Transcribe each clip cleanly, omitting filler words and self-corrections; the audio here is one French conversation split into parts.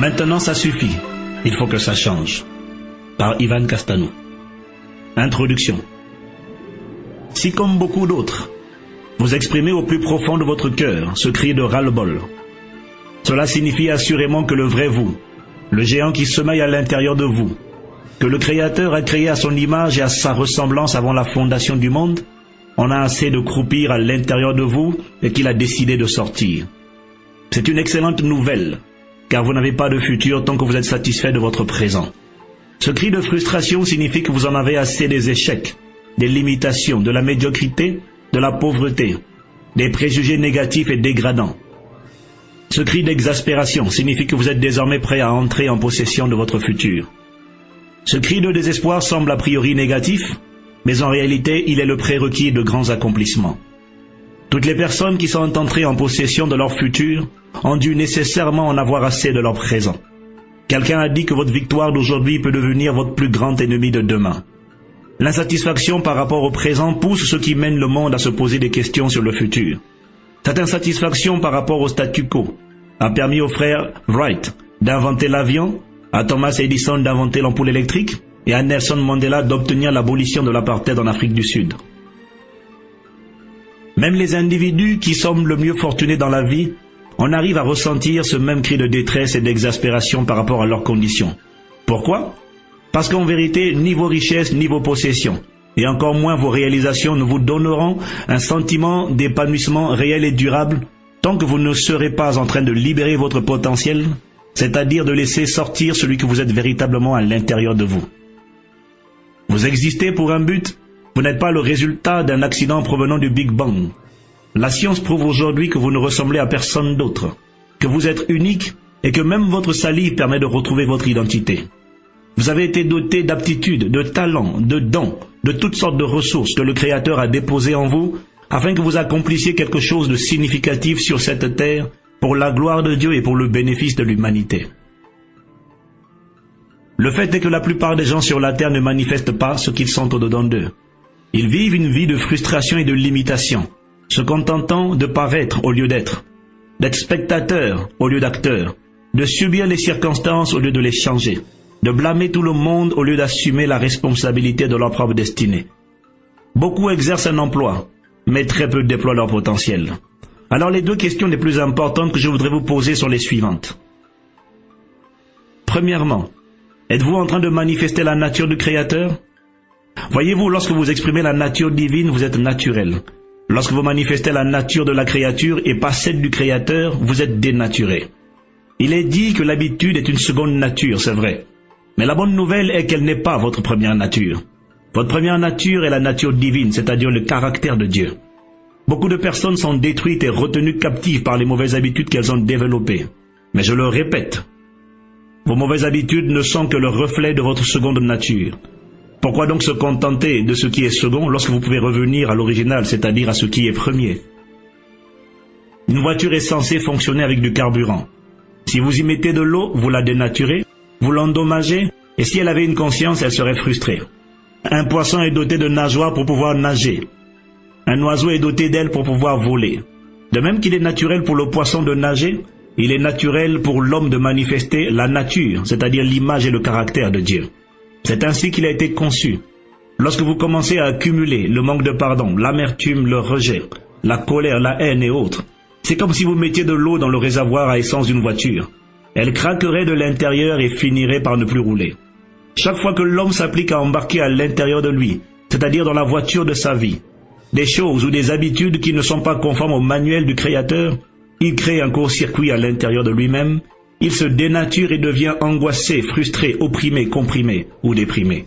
Maintenant ça suffit, il faut que ça change. Par Ivan Castanou. Introduction. Si comme beaucoup d'autres, vous exprimez au plus profond de votre cœur ce cri de ras-le-bol, cela signifie assurément que le vrai vous, le géant qui sommeille à l'intérieur de vous, que le Créateur a créé à son image et à sa ressemblance avant la fondation du monde, en a assez de croupir à l'intérieur de vous et qu'il a décidé de sortir. C'est une excellente nouvelle, car vous n'avez pas de futur tant que vous êtes satisfait de votre présent. Ce cri de frustration signifie que vous en avez assez des échecs, des limitations, de la médiocrité, de la pauvreté, des préjugés négatifs et dégradants. Ce cri d'exaspération signifie que vous êtes désormais prêt à entrer en possession de votre futur. Ce cri de désespoir semble a priori négatif, mais en réalité il est le prérequis de grands accomplissements. Toutes les personnes qui sont entrées en possession de leur futur ont dû nécessairement en avoir assez de leur présent. Quelqu'un a dit que votre victoire d'aujourd'hui peut devenir votre plus grand ennemi de demain. L'insatisfaction par rapport au présent pousse ceux qui mènent le monde à se poser des questions sur le futur. Cette insatisfaction par rapport au statu quo a permis aux frères Wright d'inventer l'avion, à Thomas Edison d'inventer l'ampoule électrique et à Nelson Mandela d'obtenir l'abolition de l'apartheid en Afrique du Sud. Même les individus qui semblent le mieux fortunés dans la vie, on arrive à ressentir ce même cri de détresse et d'exaspération par rapport à leurs conditions. Pourquoi ? Parce qu'en vérité, ni vos richesses, ni vos possessions, et encore moins vos réalisations ne vous donneront un sentiment d'épanouissement réel et durable tant que vous ne serez pas en train de libérer votre potentiel, c'est-à-dire de laisser sortir celui que vous êtes véritablement à l'intérieur de vous. Vous existez pour un but, vous n'êtes pas le résultat d'un accident provenant du Big Bang. La science prouve aujourd'hui que vous ne ressemblez à personne d'autre, que vous êtes unique et que même votre salive permet de retrouver votre identité. Vous avez été doté d'aptitudes, de talents, de dons, de toutes sortes de ressources que le Créateur a déposées en vous afin que vous accomplissiez quelque chose de significatif sur cette terre pour la gloire de Dieu et pour le bénéfice de l'humanité. Le fait est que la plupart des gens sur la terre ne manifestent pas ce qu'ils sont au-dedans d'eux. Ils vivent une vie de frustration et de limitation, se contentant de paraître au lieu d'être spectateurs au lieu d'acteurs, de subir les circonstances au lieu de les changer, de blâmer tout le monde au lieu d'assumer la responsabilité de leur propre destinée. Beaucoup exercent un emploi, mais très peu déploient leur potentiel. Alors les deux questions les plus importantes que je voudrais vous poser sont les suivantes. Premièrement, êtes-vous en train de manifester la nature du Créateur ? Voyez-vous, lorsque vous exprimez la nature divine, vous êtes naturel. Lorsque vous manifestez la nature de la créature et pas celle du Créateur, vous êtes dénaturé. Il est dit que l'habitude est une seconde nature, c'est vrai. Mais la bonne nouvelle est qu'elle n'est pas votre première nature. Votre première nature est la nature divine, c'est-à-dire le caractère de Dieu. Beaucoup de personnes sont détruites et retenues captives par les mauvaises habitudes qu'elles ont développées. Mais je le répète, vos mauvaises habitudes ne sont que le reflet de votre seconde nature. Pourquoi donc se contenter de ce qui est second lorsque vous pouvez revenir à l'original, c'est-à-dire à ce qui est premier ? Une voiture est censée fonctionner avec du carburant. Si vous y mettez de l'eau, vous la dénaturez, vous l'endommagez, et si elle avait une conscience, elle serait frustrée. Un poisson est doté de nageoires pour pouvoir nager. Un oiseau est doté d'ailes pour pouvoir voler. De même qu'il est naturel pour le poisson de nager, il est naturel pour l'homme de manifester la nature, c'est-à-dire l'image et le caractère de Dieu. C'est ainsi qu'il a été conçu. Lorsque vous commencez à accumuler le manque de pardon, l'amertume, le rejet, la colère, la haine et autres, c'est comme si vous mettiez de l'eau dans le réservoir à essence d'une voiture. Elle craquerait de l'intérieur et finirait par ne plus rouler. Chaque fois que l'homme s'applique à embarquer à l'intérieur de lui, c'est-à-dire dans la voiture de sa vie, des choses ou des habitudes qui ne sont pas conformes au manuel du Créateur, il crée un court-circuit à l'intérieur de lui-même, il se dénature et devient angoissé, frustré, opprimé, comprimé ou déprimé.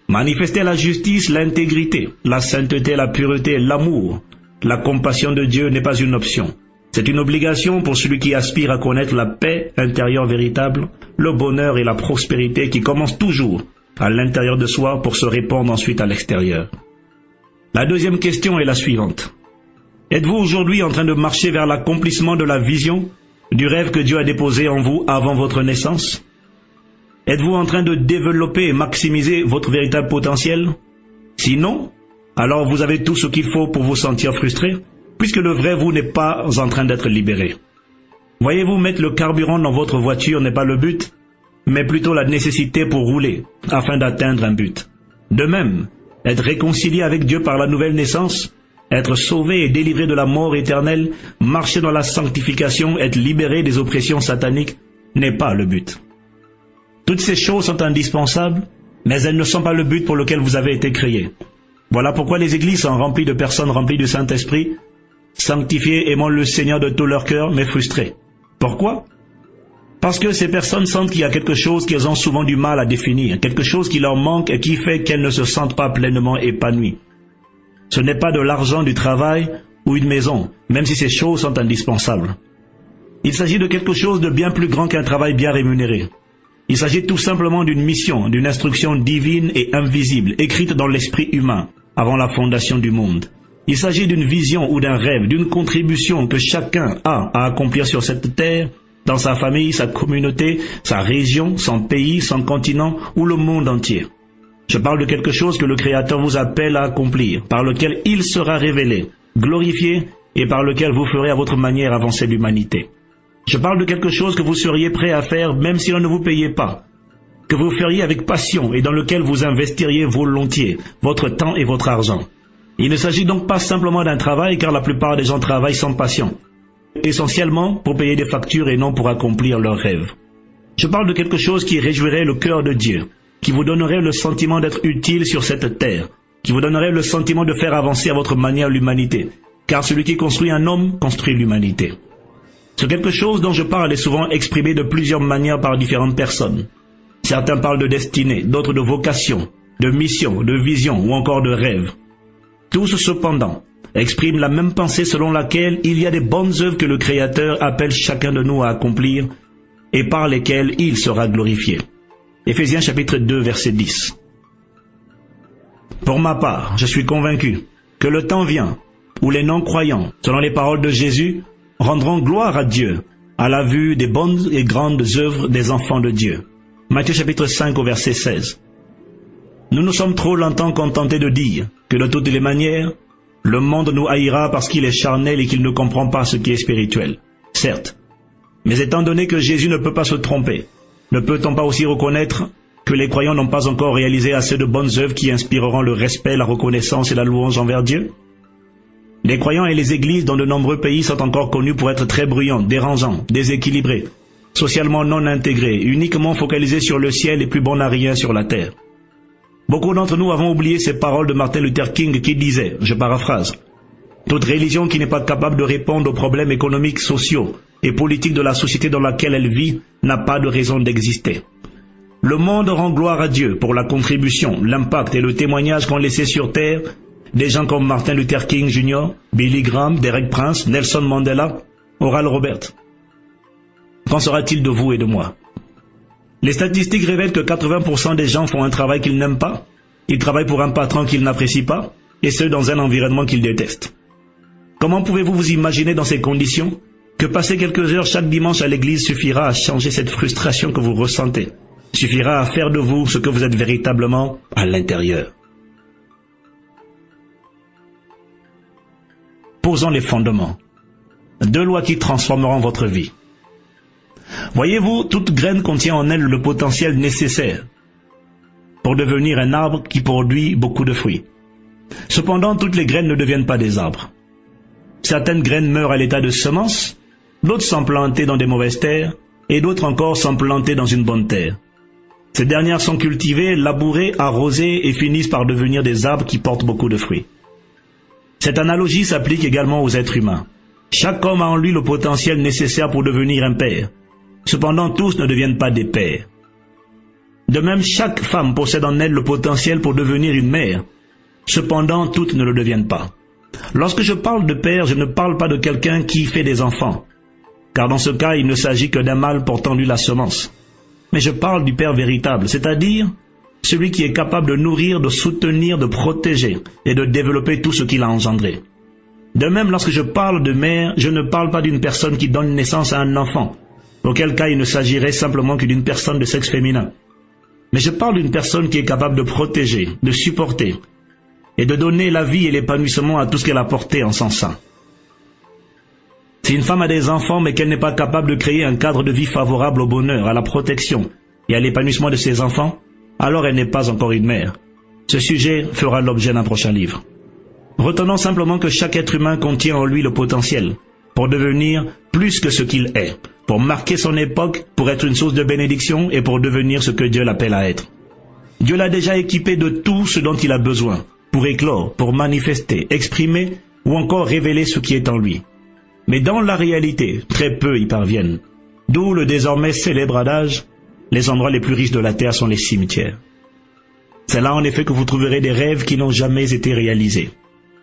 Manifester la justice, l'intégrité, la sainteté, la pureté, l'amour, la compassion de Dieu n'est pas une option. C'est une obligation pour celui qui aspire à connaître la paix intérieure véritable, le bonheur et la prospérité qui commencent toujours à l'intérieur de soi pour se répandre ensuite à l'extérieur. La deuxième question est la suivante. Êtes-vous aujourd'hui en train de marcher vers l'accomplissement de la vision, du rêve que Dieu a déposé en vous avant votre naissance? Êtes-vous en train de développer et maximiser votre véritable potentiel? Sinon, alors vous avez tout ce qu'il faut pour vous sentir frustré, puisque le vrai vous n'est pas en train d'être libéré. Voyez-vous, mettre le carburant dans votre voiture n'est pas le but, mais plutôt la nécessité pour rouler, afin d'atteindre un but. De même, être réconcilié avec Dieu par la nouvelle naissance, être sauvé et délivré de la mort éternelle, marcher dans la sanctification, être libéré des oppressions sataniques, n'est pas le but. Toutes ces choses sont indispensables, mais elles ne sont pas le but pour lequel vous avez été créé. Voilà pourquoi les églises sont remplies de personnes remplies du Saint-Esprit, sanctifiées, aimant le Seigneur de tout leur cœur, mais frustrées. Pourquoi? Parce que ces personnes sentent qu'il y a quelque chose qu'elles ont souvent du mal à définir, quelque chose qui leur manque et qui fait qu'elles ne se sentent pas pleinement épanouies. Ce n'est pas de l'argent, du travail ou une maison, même si ces choses sont indispensables. Il s'agit de quelque chose de bien plus grand qu'un travail bien rémunéré. Il s'agit tout simplement d'une mission, d'une instruction divine et invisible, écrite dans l'esprit humain, avant la fondation du monde. Il s'agit d'une vision ou d'un rêve, d'une contribution que chacun a à accomplir sur cette terre, dans sa famille, sa communauté, sa région, son pays, son continent ou le monde entier. Je parle de quelque chose que le Créateur vous appelle à accomplir, par lequel il sera révélé, glorifié et par lequel vous ferez à votre manière avancer l'humanité. Je parle de quelque chose que vous seriez prêt à faire même si on ne vous payait pas, que vous feriez avec passion et dans lequel vous investiriez volontiers votre temps et votre argent. Il ne s'agit donc pas simplement d'un travail car la plupart des gens travaillent sans passion, essentiellement pour payer des factures et non pour accomplir leurs rêves. Je parle de quelque chose qui réjouirait le cœur de Dieu, qui vous donnerait le sentiment d'être utile sur cette terre, qui vous donnerait le sentiment de faire avancer à votre manière l'humanité, car celui qui construit un homme construit l'humanité. Ce quelque chose dont je parle est souvent exprimé de plusieurs manières par différentes personnes. Certains parlent de destinée, d'autres de vocation, de mission, de vision ou encore de rêve. Tous cependant expriment la même pensée selon laquelle il y a des bonnes œuvres que le Créateur appelle chacun de nous à accomplir et par lesquelles il sera glorifié. Éphésiens chapitre 2 verset 10. Pour ma part, je suis convaincu que le temps vient où les non-croyants, selon les paroles de Jésus, rendront gloire à Dieu à la vue des bonnes et grandes œuvres des enfants de Dieu. Matthieu chapitre 5 au verset 16. Nous nous sommes trop longtemps contentés de dire que de toutes les manières, le monde nous haïra parce qu'il est charnel et qu'il ne comprend pas ce qui est spirituel. Certes, mais étant donné que Jésus ne peut pas se tromper, ne peut-on pas aussi reconnaître que les croyants n'ont pas encore réalisé assez de bonnes œuvres qui inspireront le respect, la reconnaissance et la louange envers Dieu? Les croyants et les églises dans de nombreux pays sont encore connus pour être très bruyants, dérangeants, déséquilibrés, socialement non intégrés, uniquement focalisés sur le ciel et plus bons à rien sur la terre. Beaucoup d'entre nous avons oublié ces paroles de Martin Luther King qui disait, je paraphrase, « Toute religion qui n'est pas capable de répondre aux problèmes économiques, sociaux et politiques de la société dans laquelle elle vit n'a pas de raison d'exister. » Le monde rend gloire à Dieu pour la contribution, l'impact et le témoignage qu'ont laissé sur terre des gens comme Martin Luther King Jr., Billy Graham, Derek Prince, Nelson Mandela, Oral Roberts. Qu'en sera-t-il de vous et de moi? Les statistiques révèlent que 80% des gens font un travail qu'ils n'aiment pas, ils travaillent pour un patron qu'ils n'apprécient pas, et ce dans un environnement qu'ils détestent. Comment pouvez-vous vous imaginer dans ces conditions que passer quelques heures chaque dimanche à l'église suffira à changer cette frustration que vous ressentez, suffira à faire de vous ce que vous êtes véritablement à l'intérieur? Posons les fondements. 2 lois qui transformeront votre vie. Voyez-vous, toute graine contient en elle le potentiel nécessaire pour devenir un arbre qui produit beaucoup de fruits. Cependant, toutes les graines ne deviennent pas des arbres. Certaines graines meurent à l'état de semence, d'autres sont plantées dans des mauvaises terres, et d'autres encore sont plantées dans une bonne terre. Ces dernières sont cultivées, labourées, arrosées et finissent par devenir des arbres qui portent beaucoup de fruits. Cette analogie s'applique également aux êtres humains. Chaque homme a en lui le potentiel nécessaire pour devenir un père. Cependant, tous ne deviennent pas des pères. De même, chaque femme possède en elle le potentiel pour devenir une mère. Cependant, toutes ne le deviennent pas. Lorsque je parle de père, je ne parle pas de quelqu'un qui fait des enfants, car dans ce cas, il ne s'agit que d'un mâle portant lui la semence. Mais je parle du père véritable, c'est-à-dire celui qui est capable de nourrir, de soutenir, de protéger et de développer tout ce qu'il a engendré. De même, lorsque je parle de mère, je ne parle pas d'une personne qui donne naissance à un enfant, auquel cas il ne s'agirait simplement que d'une personne de sexe féminin. Mais je parle d'une personne qui est capable de protéger, de supporter et de donner la vie et l'épanouissement à tout ce qu'elle a porté en son sein. Si une femme a des enfants mais qu'elle n'est pas capable de créer un cadre de vie favorable au bonheur, à la protection et à l'épanouissement de ses enfants, alors elle n'est pas encore une mère. Ce sujet fera l'objet d'un prochain livre. Retenons simplement que chaque être humain contient en lui le potentiel pour devenir plus que ce qu'il est, pour marquer son époque, pour être une source de bénédiction et pour devenir ce que Dieu l'appelle à être. Dieu l'a déjà équipé de tout ce dont il a besoin, pour éclore, pour manifester, exprimer ou encore révéler ce qui est en lui. Mais dans la réalité, très peu y parviennent. D'où le désormais célèbre adage, les endroits les plus riches de la terre sont les cimetières. C'est là en effet que vous trouverez des rêves qui n'ont jamais été réalisés,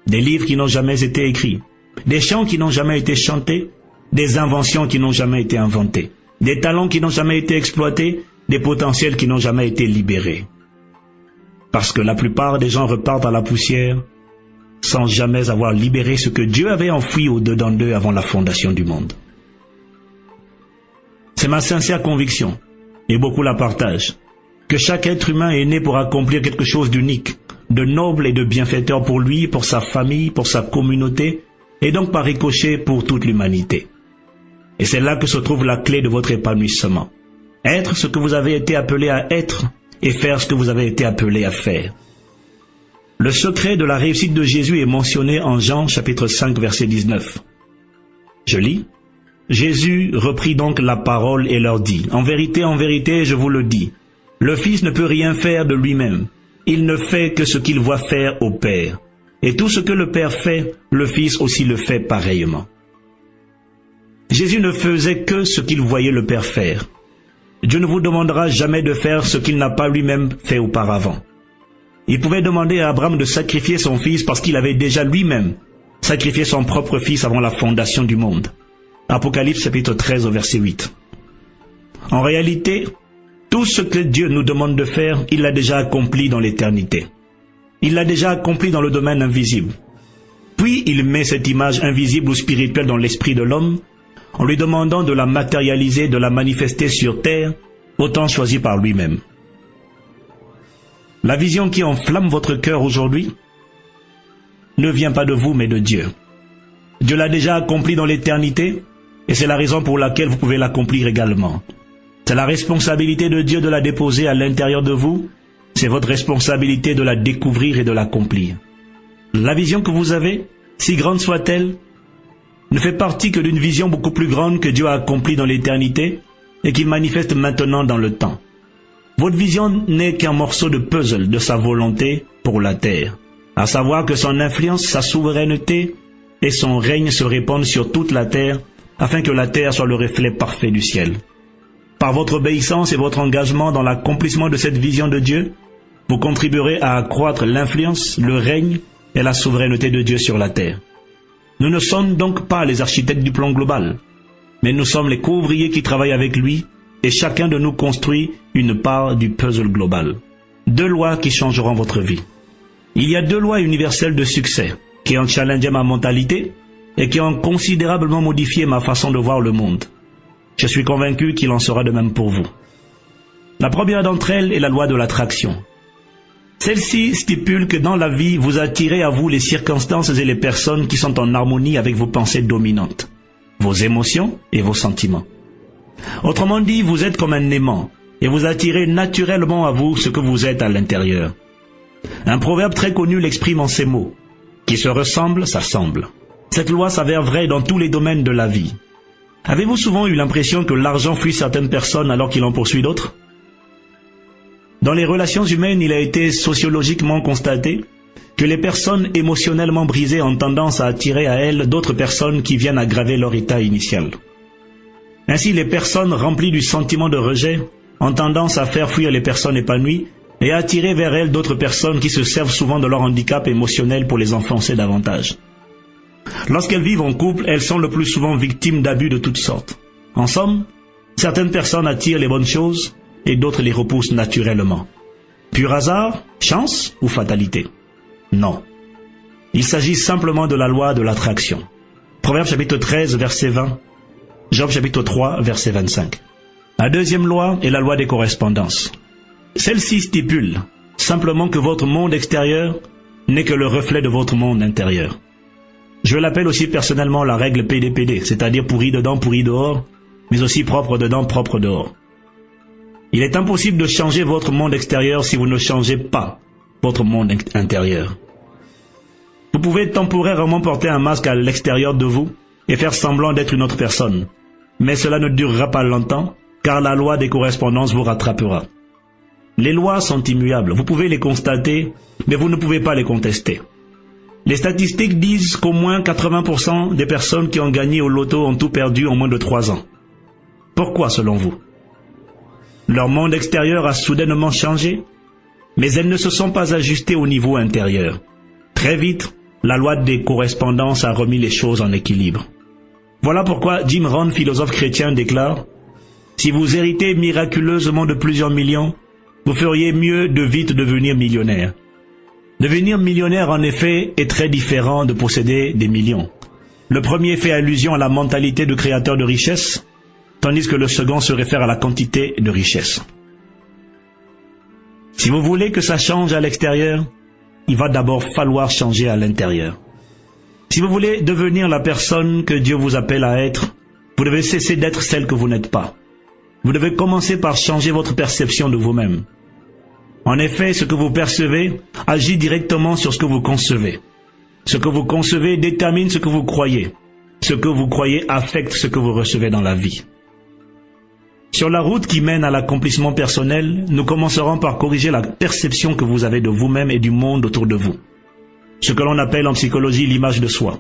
des livres qui n'ont jamais été écrits, des chants qui n'ont jamais été chantés, des inventions qui n'ont jamais été inventées, des talents qui n'ont jamais été exploités, des potentiels qui n'ont jamais été libérés. Parce que la plupart des gens repartent à la poussière sans jamais avoir libéré ce que Dieu avait enfoui au-dedans d'eux avant la fondation du monde. C'est ma sincère conviction, et beaucoup la partagent, que chaque être humain est né pour accomplir quelque chose d'unique, de noble et de bienfaiteur pour lui, pour sa famille, pour sa communauté, et donc par ricochet pour toute l'humanité. Et c'est là que se trouve la clé de votre épanouissement. Être ce que vous avez été appelé à être et faire ce que vous avez été appelé à faire. Le secret de la réussite de Jésus est mentionné en Jean chapitre 5 verset 19. Je lis. Jésus reprit donc la parole et leur dit, en vérité, je vous le dis, le Fils ne peut rien faire de lui-même. Il ne fait que ce qu'il voit faire au Père. Et tout ce que le Père fait, le Fils aussi le fait pareillement. Jésus ne faisait que ce qu'il voyait le Père faire. Dieu ne vous demandera jamais de faire ce qu'il n'a pas lui-même fait auparavant. Il pouvait demander à Abraham de sacrifier son fils parce qu'il avait déjà lui-même sacrifié son propre fils avant la fondation du monde. Apocalypse chapitre 13 au verset 8. En réalité, tout ce que Dieu nous demande de faire, il l'a déjà accompli dans l'éternité. Il l'a déjà accompli dans le domaine invisible. Puis il met cette image invisible ou spirituelle dans l'esprit de l'homme, en lui demandant de la matérialiser, de la manifester sur terre, au temps choisi par lui-même. La vision qui enflamme votre cœur aujourd'hui ne vient pas de vous, mais de Dieu. Dieu l'a déjà accompli dans l'éternité, et c'est la raison pour laquelle vous pouvez l'accomplir également. C'est la responsabilité de Dieu de la déposer à l'intérieur de vous, c'est votre responsabilité de la découvrir et de l'accomplir. La vision que vous avez, si grande soit-elle, ne fait partie que d'une vision beaucoup plus grande que Dieu a accomplie dans l'éternité et qu'il manifeste maintenant dans le temps. Votre vision n'est qu'un morceau de puzzle de sa volonté pour la terre, à savoir que son influence, sa souveraineté et son règne se répandent sur toute la terre afin que la terre soit le reflet parfait du ciel. Par votre obéissance et votre engagement dans l'accomplissement de cette vision de Dieu, vous contribuerez à accroître l'influence, le règne et la souveraineté de Dieu sur la terre. Nous ne sommes donc pas les architectes du plan global, mais nous sommes les couvriers qui travaillent avec lui, et chacun de nous construit une part du puzzle global. 2 lois qui changeront votre vie. Il y a 2 lois universelles de succès, qui ont challengé ma mentalité, et qui ont considérablement modifié ma façon de voir le monde. Je suis convaincu qu'il en sera de même pour vous. La première d'entre elles est la loi de l'attraction. Celle-ci stipule que dans la vie, vous attirez à vous les circonstances et les personnes qui sont en harmonie avec vos pensées dominantes, vos émotions et vos sentiments. Autrement dit, vous êtes comme un aimant, et vous attirez naturellement à vous ce que vous êtes à l'intérieur. Un proverbe très connu l'exprime en ces mots. Qui se ressemble, s'assemble. Cette loi s'avère vraie dans tous les domaines de la vie. Avez-vous souvent eu l'impression que l'argent fuit certaines personnes alors qu'il en poursuit d'autres? Dans les relations humaines, il a été sociologiquement constaté que les personnes émotionnellement brisées ont tendance à attirer à elles d'autres personnes qui viennent aggraver leur état initial. Ainsi, les personnes remplies du sentiment de rejet ont tendance à faire fuir les personnes épanouies et à attirer vers elles d'autres personnes qui se servent souvent de leur handicap émotionnel pour les enfoncer davantage. Lorsqu'elles vivent en couple, elles sont le plus souvent victimes d'abus de toutes sortes. En somme, certaines personnes attirent les bonnes choses et d'autres les repoussent naturellement. Pur hasard, chance ou fatalité? Non. Il s'agit simplement de la loi de l'attraction. Proverbe chapitre 13, verset 20. Job chapitre 3, verset 25. La deuxième loi est la loi des correspondances. Celle-ci stipule simplement que votre monde extérieur n'est que le reflet de votre monde intérieur. Je l'appelle aussi personnellement la règle PDPD, c'est-à-dire pourri dedans, pourri dehors, mais aussi propre dedans, propre dehors. Il est impossible de changer votre monde extérieur si vous ne changez pas votre monde intérieur. Vous pouvez temporairement porter un masque à l'extérieur de vous et faire semblant d'être une autre personne, mais cela ne durera pas longtemps, car la loi des correspondances vous rattrapera. Les lois sont immuables, vous pouvez les constater, mais vous ne pouvez pas les contester. Les statistiques disent qu'au moins 80% des personnes qui ont gagné au loto ont tout perdu en moins de 3 ans. Pourquoi selon vous? Leur monde extérieur a soudainement changé, mais elles ne se sont pas ajustées au niveau intérieur. Très vite, la loi des correspondances a remis les choses en équilibre. Voilà pourquoi Jim Rohn, philosophe chrétien, déclare « Si vous héritez miraculeusement de plusieurs millions, vous feriez mieux de vite devenir millionnaire. » Devenir millionnaire, en effet, est très différent de posséder des millions. Le premier fait allusion à la mentalité de créateur de richesse, tandis que le second se réfère à la quantité de richesse. Si vous voulez que ça change à l'extérieur, il va d'abord falloir changer à l'intérieur. Si vous voulez devenir la personne que Dieu vous appelle à être, vous devez cesser d'être celle que vous n'êtes pas. Vous devez commencer par changer votre perception de vous-même. En effet, ce que vous percevez agit directement sur ce que vous concevez. Ce que vous concevez détermine ce que vous croyez. Ce que vous croyez affecte ce que vous recevez dans la vie. Sur la route qui mène à l'accomplissement personnel, nous commencerons par corriger la perception que vous avez de vous-même et du monde autour de vous. Ce que l'on appelle en psychologie l'image de soi.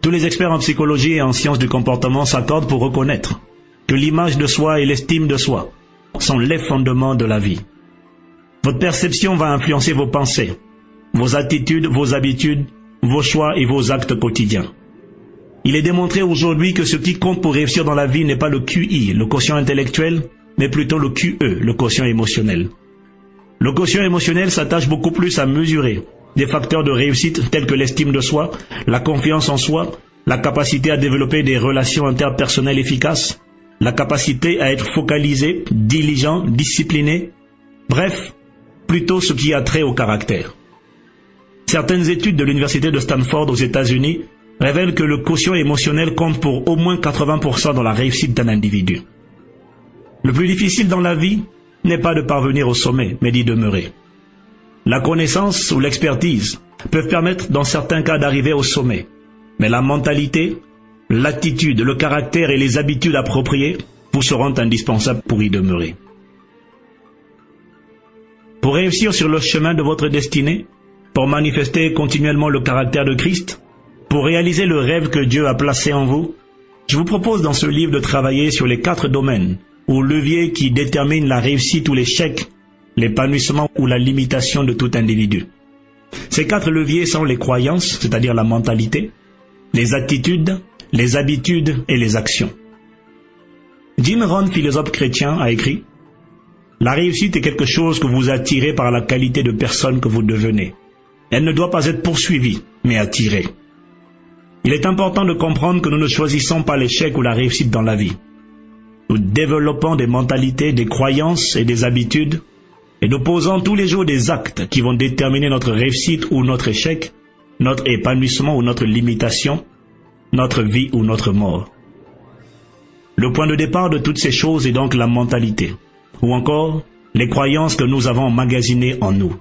Tous les experts en psychologie et en sciences du comportement s'accordent pour reconnaître que l'image de soi et l'estime de soi sont les fondements de la vie. Votre perception va influencer vos pensées, vos attitudes, vos habitudes, vos choix et vos actes quotidiens. Il est démontré aujourd'hui que ce qui compte pour réussir dans la vie n'est pas le QI, le quotient intellectuel, mais plutôt le QE, le quotient émotionnel. Le quotient émotionnel s'attache beaucoup plus à mesurer des facteurs de réussite tels que l'estime de soi, la confiance en soi, la capacité à développer des relations interpersonnelles efficaces, la capacité à être focalisé, diligent, discipliné, bref, plutôt ce qui a trait au caractère. Certaines études de l'université de Stanford aux États-Unis révèlent que le quotient émotionnel compte pour au moins 80% dans la réussite d'un individu. Le plus difficile dans la vie n'est pas de parvenir au sommet, mais d'y demeurer. La connaissance ou l'expertise peuvent permettre dans certains cas d'arriver au sommet, mais la mentalité, l'attitude, le caractère et les habitudes appropriées vous seront indispensables pour y demeurer. Pour réussir sur le chemin de votre destinée, pour manifester continuellement le caractère de Christ, pour réaliser le rêve que Dieu a placé en vous, je vous propose dans ce livre de travailler sur les 4 domaines ou leviers qui déterminent la réussite ou l'échec, l'épanouissement ou la limitation de tout individu. Ces 4 leviers sont les croyances, c'est-à-dire la mentalité, les attitudes, les habitudes et les actions. Jim Rohn, philosophe chrétien, a écrit « La réussite est quelque chose que vous attirez par la qualité de personne que vous devenez. Elle ne doit pas être poursuivie, mais attirée. » Il est important de comprendre que nous ne choisissons pas l'échec ou la réussite dans la vie. Nous développons des mentalités, des croyances et des habitudes, et nous posons tous les jours des actes qui vont déterminer notre réussite ou notre échec, notre épanouissement ou notre limitation, notre vie ou notre mort. Le point de départ de toutes ces choses est donc la mentalité, ou encore les croyances que nous avons emmagasinées en nous.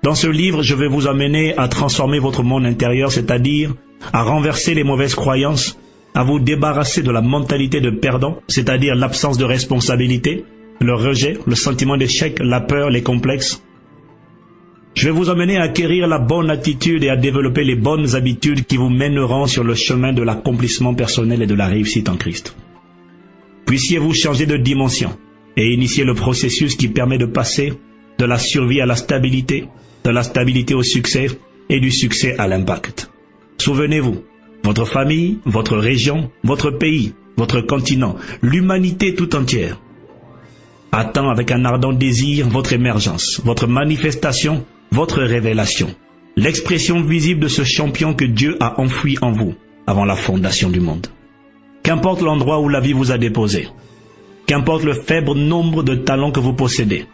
Dans ce livre, je vais vous amener à transformer votre monde intérieur, c'est-à-dire à renverser les mauvaises croyances, à vous débarrasser de la mentalité de perdant, c'est-à-dire l'absence de responsabilité, le rejet, le sentiment d'échec, la peur, les complexes. Je vais vous amener à acquérir la bonne attitude et à développer les bonnes habitudes qui vous mèneront sur le chemin de l'accomplissement personnel et de la réussite en Christ. Puissiez-vous changer de dimension et initier le processus qui permet de passer de la survie à la stabilité, de la stabilité au succès et du succès à l'impact. Souvenez-vous, votre famille, votre région, votre pays, votre continent, l'humanité tout entière attend avec un ardent désir votre émergence, votre manifestation, votre révélation, l'expression visible de ce champion que Dieu a enfoui en vous avant la fondation du monde. Qu'importe l'endroit où la vie vous a déposé, qu'importe le faible nombre de talents que vous possédez,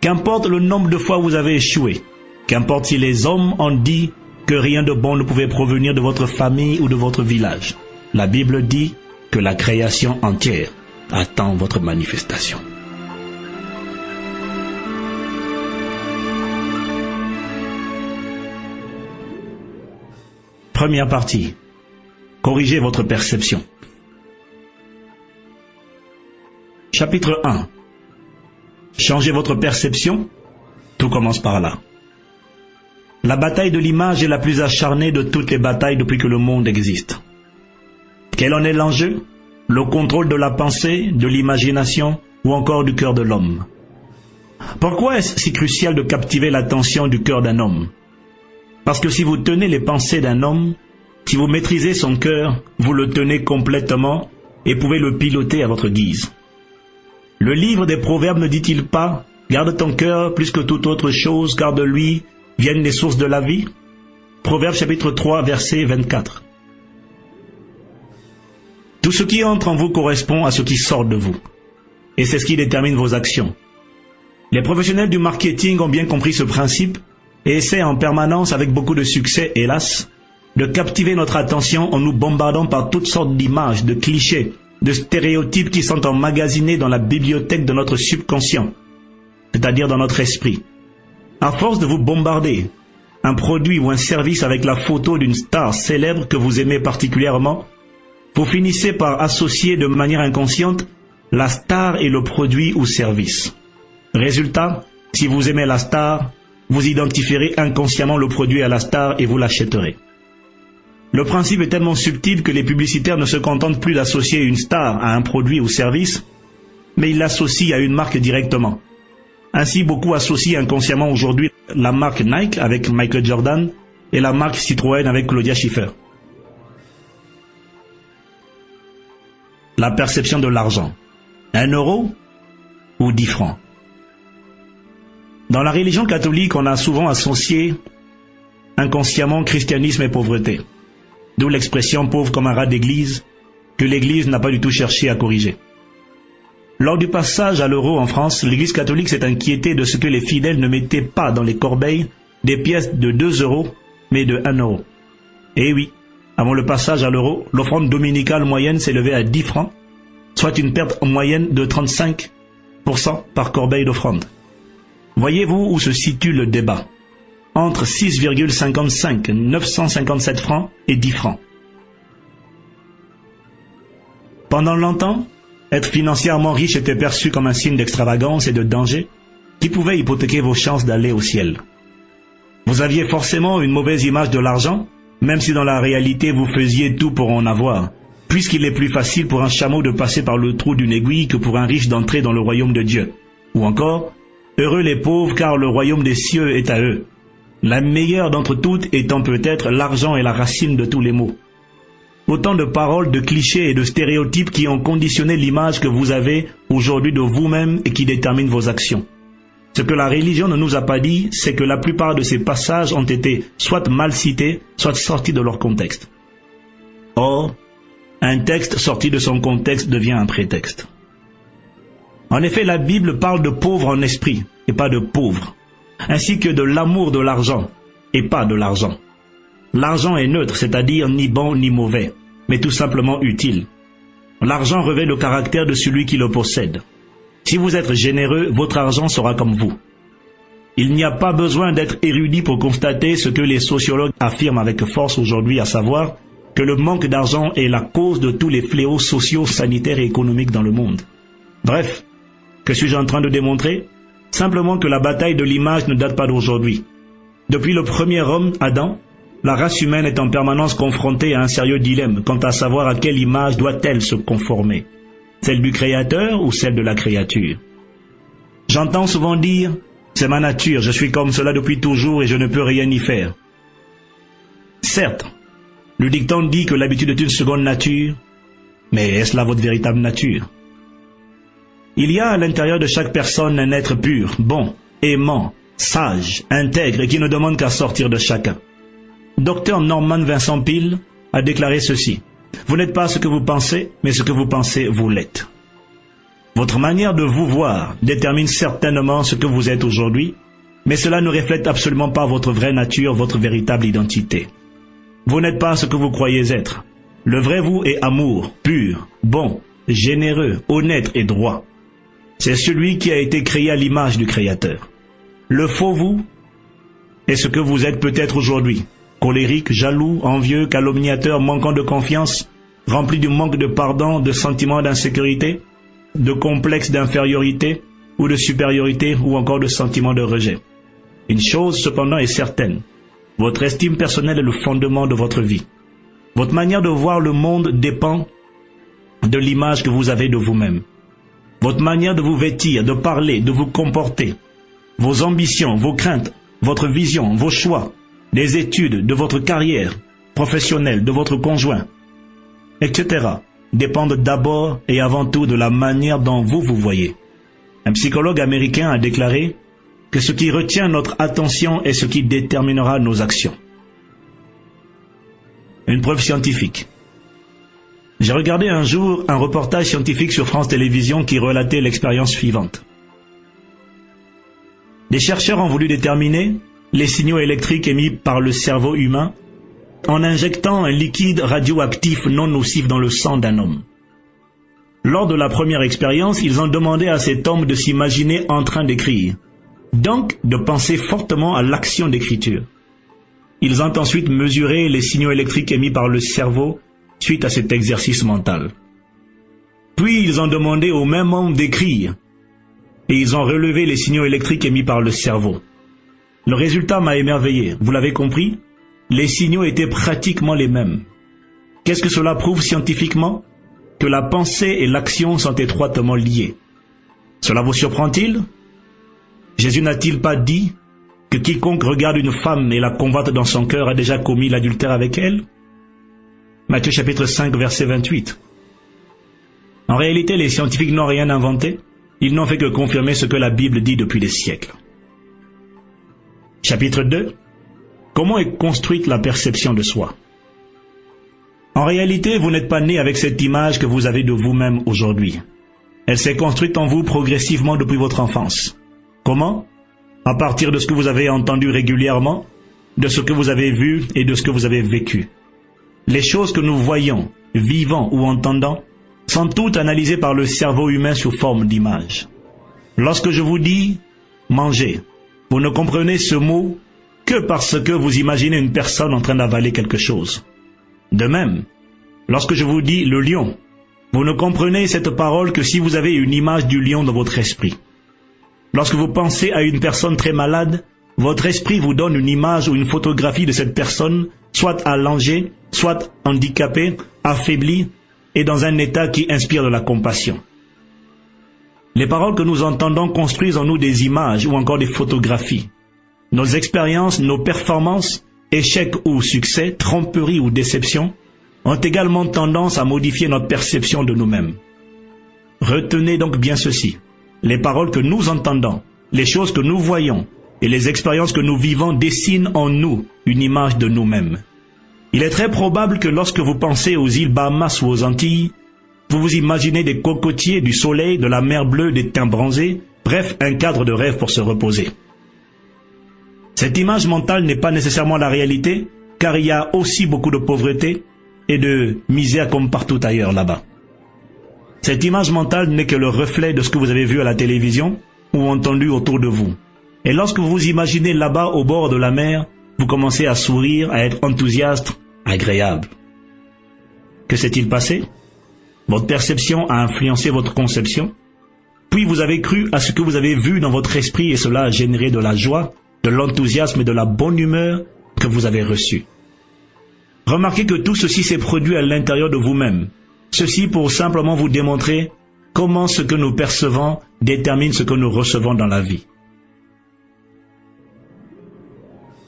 qu'importe le nombre de fois où vous avez échoué, qu'importe si les hommes ont dit que rien de bon ne pouvait provenir de votre famille ou de votre village. La Bible dit que la création entière attend votre manifestation. Première partie. Corrigez votre perception. Chapitre 1. Changez votre perception. Tout commence par là. La bataille de l'image est la plus acharnée de toutes les batailles depuis que le monde existe. Quel en est l'enjeu? Le contrôle de la pensée, de l'imagination ou encore du cœur de l'homme. Pourquoi est-ce si crucial de captiver l'attention du cœur d'un homme? Parce que si vous tenez les pensées d'un homme, si vous maîtrisez son cœur, vous le tenez complètement et pouvez le piloter à votre guise. Le livre des Proverbes ne dit-il pas « Garde ton cœur plus que toute autre chose, car de lui viennent les sources de la vie » Proverbes chapitre 3, verset 24. Tout ce qui entre en vous correspond à ce qui sort de vous. Et c'est ce qui détermine vos actions. Les professionnels du marketing ont bien compris ce principe et essaient en permanence, avec beaucoup de succès, hélas, de captiver notre attention en nous bombardant par toutes sortes d'images, de clichés, de stéréotypes qui sont emmagasinés dans la bibliothèque de notre subconscient, c'est-à-dire dans notre esprit. À force de vous bombarder un produit ou un service avec la photo d'une star célèbre que vous aimez particulièrement, vous finissez par associer de manière inconsciente la star et le produit ou service. Résultat, si vous aimez la star, vous identifierez inconsciemment le produit à la star et vous l'achèterez. Le principe est tellement subtil que les publicitaires ne se contentent plus d'associer une star à un produit ou service, mais ils l'associent à une marque directement. Ainsi, beaucoup associent inconsciemment aujourd'hui la marque Nike avec Michael Jordan et la marque Citroën avec Claudia Schiffer. La perception de l'argent. 1 euro ou 10 francs. Dans la religion catholique, on a souvent associé inconsciemment christianisme et pauvreté. D'où l'expression pauvre comme un rat d'église, que l'église n'a pas du tout cherché à corriger. Lors du passage à l'euro en France, l'église catholique s'est inquiétée de ce que les fidèles ne mettaient pas dans les corbeilles des pièces de 2 euros, mais de 1 euro. Et oui, avant le passage à l'euro, l'offrande dominicale moyenne s'élevait à 10 francs, soit une perte moyenne de 35% par corbeille d'offrande. Voyez-vous où se situe le débat? Entre 6,55, 957 francs et 10 francs. Pendant longtemps, être financièrement riche était perçu comme un signe d'extravagance et de danger qui pouvait hypothéquer vos chances d'aller au ciel. Vous aviez forcément une mauvaise image de l'argent, même si dans la réalité vous faisiez tout pour en avoir, puisqu'il est plus facile pour un chameau de passer par le trou d'une aiguille que pour un riche d'entrer dans le royaume de Dieu. Ou encore, heureux les pauvres car le royaume des cieux est à eux. La meilleure d'entre toutes étant peut-être l'argent est la racine de tous les maux. Autant de paroles, de clichés et de stéréotypes qui ont conditionné l'image que vous avez aujourd'hui de vous-même et qui déterminent vos actions. Ce que la religion ne nous a pas dit, c'est que la plupart de ces passages ont été soit mal cités, soit sortis de leur contexte. Or, un texte sorti de son contexte devient un prétexte. En effet, la Bible parle de pauvres en esprit et pas de pauvres, ainsi que de l'amour de l'argent et pas de l'argent. L'argent est neutre, c'est-à-dire ni bon ni mauvais, mais tout simplement utile. L'argent revêt le caractère de celui qui le possède. Si vous êtes généreux, votre argent sera comme vous. Il n'y a pas besoin d'être érudit pour constater ce que les sociologues affirment avec force aujourd'hui, à savoir que le manque d'argent est la cause de tous les fléaux sociaux, sanitaires et économiques dans le monde. Bref, que suis-je en train de démontrer? Simplement que la bataille de l'image ne date pas d'aujourd'hui. Depuis le premier homme, Adam, la race humaine est en permanence confrontée à un sérieux dilemme quant à savoir à quelle image doit-elle se conformer, celle du Créateur ou celle de la créature. J'entends souvent dire « c'est ma nature, je suis comme cela depuis toujours et je ne peux rien y faire ». Certes, le dicton dit que l'habitude est une seconde nature, mais est-ce là votre véritable nature? Il y a à l'intérieur de chaque personne un être pur, bon, aimant, sage, intègre et qui ne demande qu'à sortir de chacun. Dr Norman Vincent Peale a déclaré ceci: « Vous n'êtes pas ce que vous pensez, mais ce que vous pensez, vous l'êtes. » Votre manière de vous voir détermine certainement ce que vous êtes aujourd'hui, Mais cela ne reflète absolument pas votre vraie nature, votre véritable identité. Vous n'êtes pas ce que vous croyez être. Le vrai vous est amour, pur, bon, généreux, honnête et droit. C'est celui qui a été créé à l'image du Créateur. Le faux vous est ce que vous êtes peut-être aujourd'hui, colérique, jaloux, envieux, calomniateur, manquant de confiance, rempli du manque de pardon, de sentiments d'insécurité, de complexes d'infériorité ou de supériorité ou encore de sentiments de rejet. Une chose cependant est certaine, votre estime personnelle est le fondement de votre vie. Votre manière de voir le monde dépend de l'image que vous avez de vous-même. Votre manière de vous vêtir, de parler, de vous comporter, vos ambitions, vos craintes, votre vision, vos choix, des études, de votre carrière professionnelle, de votre conjoint, etc. dépendent d'abord et avant tout de la manière dont vous vous voyez. Un psychologue américain a déclaré que ce qui retient notre attention est ce qui déterminera nos actions. Une preuve scientifique. J'ai regardé un jour un reportage scientifique sur France Télévisions qui relatait l'expérience suivante. Des chercheurs ont voulu déterminer les signaux électriques émis par le cerveau humain en injectant un liquide radioactif non nocif dans le sang d'un homme. Lors de la première expérience, ils ont demandé à cet homme de s'imaginer en train d'écrire, donc de penser fortement à l'action d'écriture. Ils ont ensuite mesuré les signaux électriques émis par le cerveau suite à cet exercice mental. Puis ils ont demandé au même homme d'écrire, et ils ont relevé les signaux électriques émis par le cerveau. Le résultat m'a émerveillé, vous l'avez compris? Les signaux étaient pratiquement les mêmes. Qu'est-ce que cela prouve scientifiquement? Que la pensée et l'action sont étroitement liées. Cela vous surprend-il? Jésus n'a-t-il pas dit que quiconque regarde une femme et la convoite dans son cœur a déjà commis l'adultère avec elle? Matthieu chapitre 5 verset 28. En réalité, les scientifiques n'ont rien inventé, ils n'ont fait que confirmer ce que la Bible dit depuis des siècles. Chapitre 2. Comment est construite la perception de soi? En réalité, vous n'êtes pas né avec cette image que vous avez de vous-même aujourd'hui. Elle s'est construite en vous progressivement depuis votre enfance. Comment? À partir de ce que vous avez entendu régulièrement, de ce que vous avez vu et de ce que vous avez vécu. Les choses que nous voyons, vivons ou entendons sont toutes analysées par le cerveau humain sous forme d'images. Lorsque je vous dis « manger », vous ne comprenez ce mot que parce que vous imaginez une personne en train d'avaler quelque chose. De même, lorsque je vous dis « le lion », vous ne comprenez cette parole que si vous avez une image du lion dans votre esprit. Lorsque vous pensez à une personne très malade, votre esprit vous donne une image ou une photographie de cette personne, soit allongée, soit handicapée, affaiblie, et dans un état qui inspire de la compassion. Les paroles que nous entendons construisent en nous des images ou encore des photographies. Nos expériences, nos performances, échecs ou succès, tromperies ou déceptions, ont également tendance à modifier notre perception de nous-mêmes. Retenez donc bien ceci. Les paroles que nous entendons, les choses que nous voyons et les expériences que nous vivons dessinent en nous une image de nous-mêmes. Il est très probable que lorsque vous pensez aux îles Bahamas ou aux Antilles, vous vous imaginez des cocotiers, du soleil, de la mer bleue, des teints bronzés, bref, un cadre de rêve pour se reposer. Cette image mentale n'est pas nécessairement la réalité, car il y a aussi beaucoup de pauvreté et de misère comme partout ailleurs là-bas. Cette image mentale n'est que le reflet de ce que vous avez vu à la télévision ou entendu autour de vous. Et lorsque vous vous imaginez là-bas au bord de la mer, vous commencez à sourire, à être enthousiaste, agréable. Que s'est-il passé? Votre perception a influencé votre conception, puis vous avez cru à ce que vous avez vu dans votre esprit et cela a généré de la joie, de l'enthousiasme et de la bonne humeur que vous avez reçue. Remarquez que tout ceci s'est produit à l'intérieur de vous-même. Ceci pour simplement vous démontrer comment ce que nous percevons détermine ce que nous recevons dans la vie.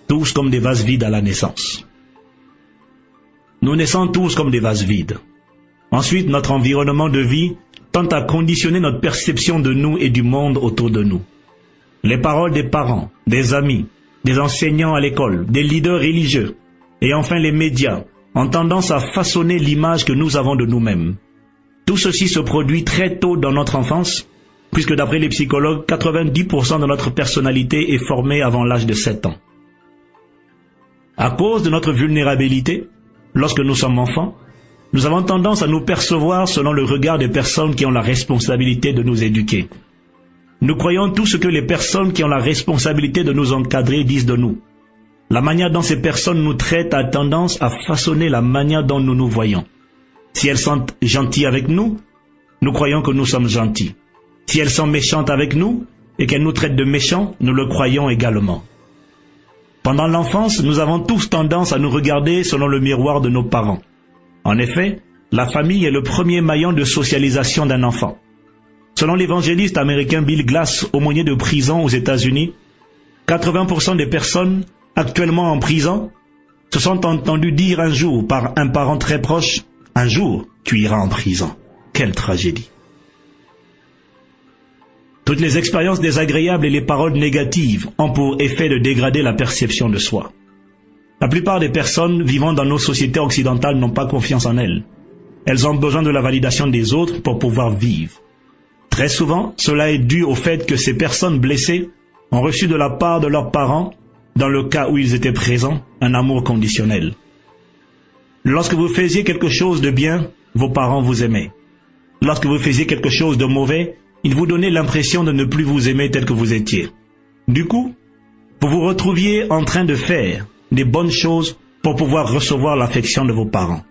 Tous comme des vases vides à la naissance. Nous naissons tous comme des vases vides. Ensuite, notre environnement de vie tend à conditionner notre perception de nous et du monde autour de nous. Les paroles des parents, des amis, des enseignants à l'école, des leaders religieux, et enfin les médias, ont tendance à façonner l'image que nous avons de nous-mêmes. Tout ceci se produit très tôt dans notre enfance, puisque d'après les psychologues, 90% de notre personnalité est formée avant l'âge de 7 ans. À cause de notre vulnérabilité, lorsque nous sommes enfants, nous avons tendance à nous percevoir selon le regard des personnes qui ont la responsabilité de nous éduquer. Nous croyons tout ce que les personnes qui ont la responsabilité de nous encadrer disent de nous. La manière dont ces personnes nous traitent a tendance à façonner la manière dont nous nous voyons. Si elles sont gentilles avec nous, nous croyons que nous sommes gentils. Si elles sont méchantes avec nous et qu'elles nous traitent de méchants, nous le croyons également. Pendant l'enfance, nous avons tous tendance à nous regarder selon le miroir de nos parents. En effet, la famille est le premier maillon de socialisation d'un enfant. Selon l'évangéliste américain Bill Glass, aumônier de prison aux États-Unis, 80% des personnes actuellement en prison se sont entendues dire un jour par un parent très proche, « Un jour, tu iras en prison. » Quelle tragédie! Toutes les expériences désagréables et les paroles négatives ont pour effet de dégrader la perception de soi. La plupart des personnes vivant dans nos sociétés occidentales n'ont pas confiance en elles. Elles ont besoin de la validation des autres pour pouvoir vivre. Très souvent, cela est dû au fait que ces personnes blessées ont reçu de la part de leurs parents, dans le cas où ils étaient présents, un amour conditionnel. Lorsque vous faisiez quelque chose de bien, vos parents vous aimaient. Lorsque vous faisiez quelque chose de mauvais, ils vous donnaient l'impression de ne plus vous aimer tel que vous étiez. Du coup, vous vous retrouviez en train de faire des bonnes choses pour pouvoir recevoir l'affection de vos parents.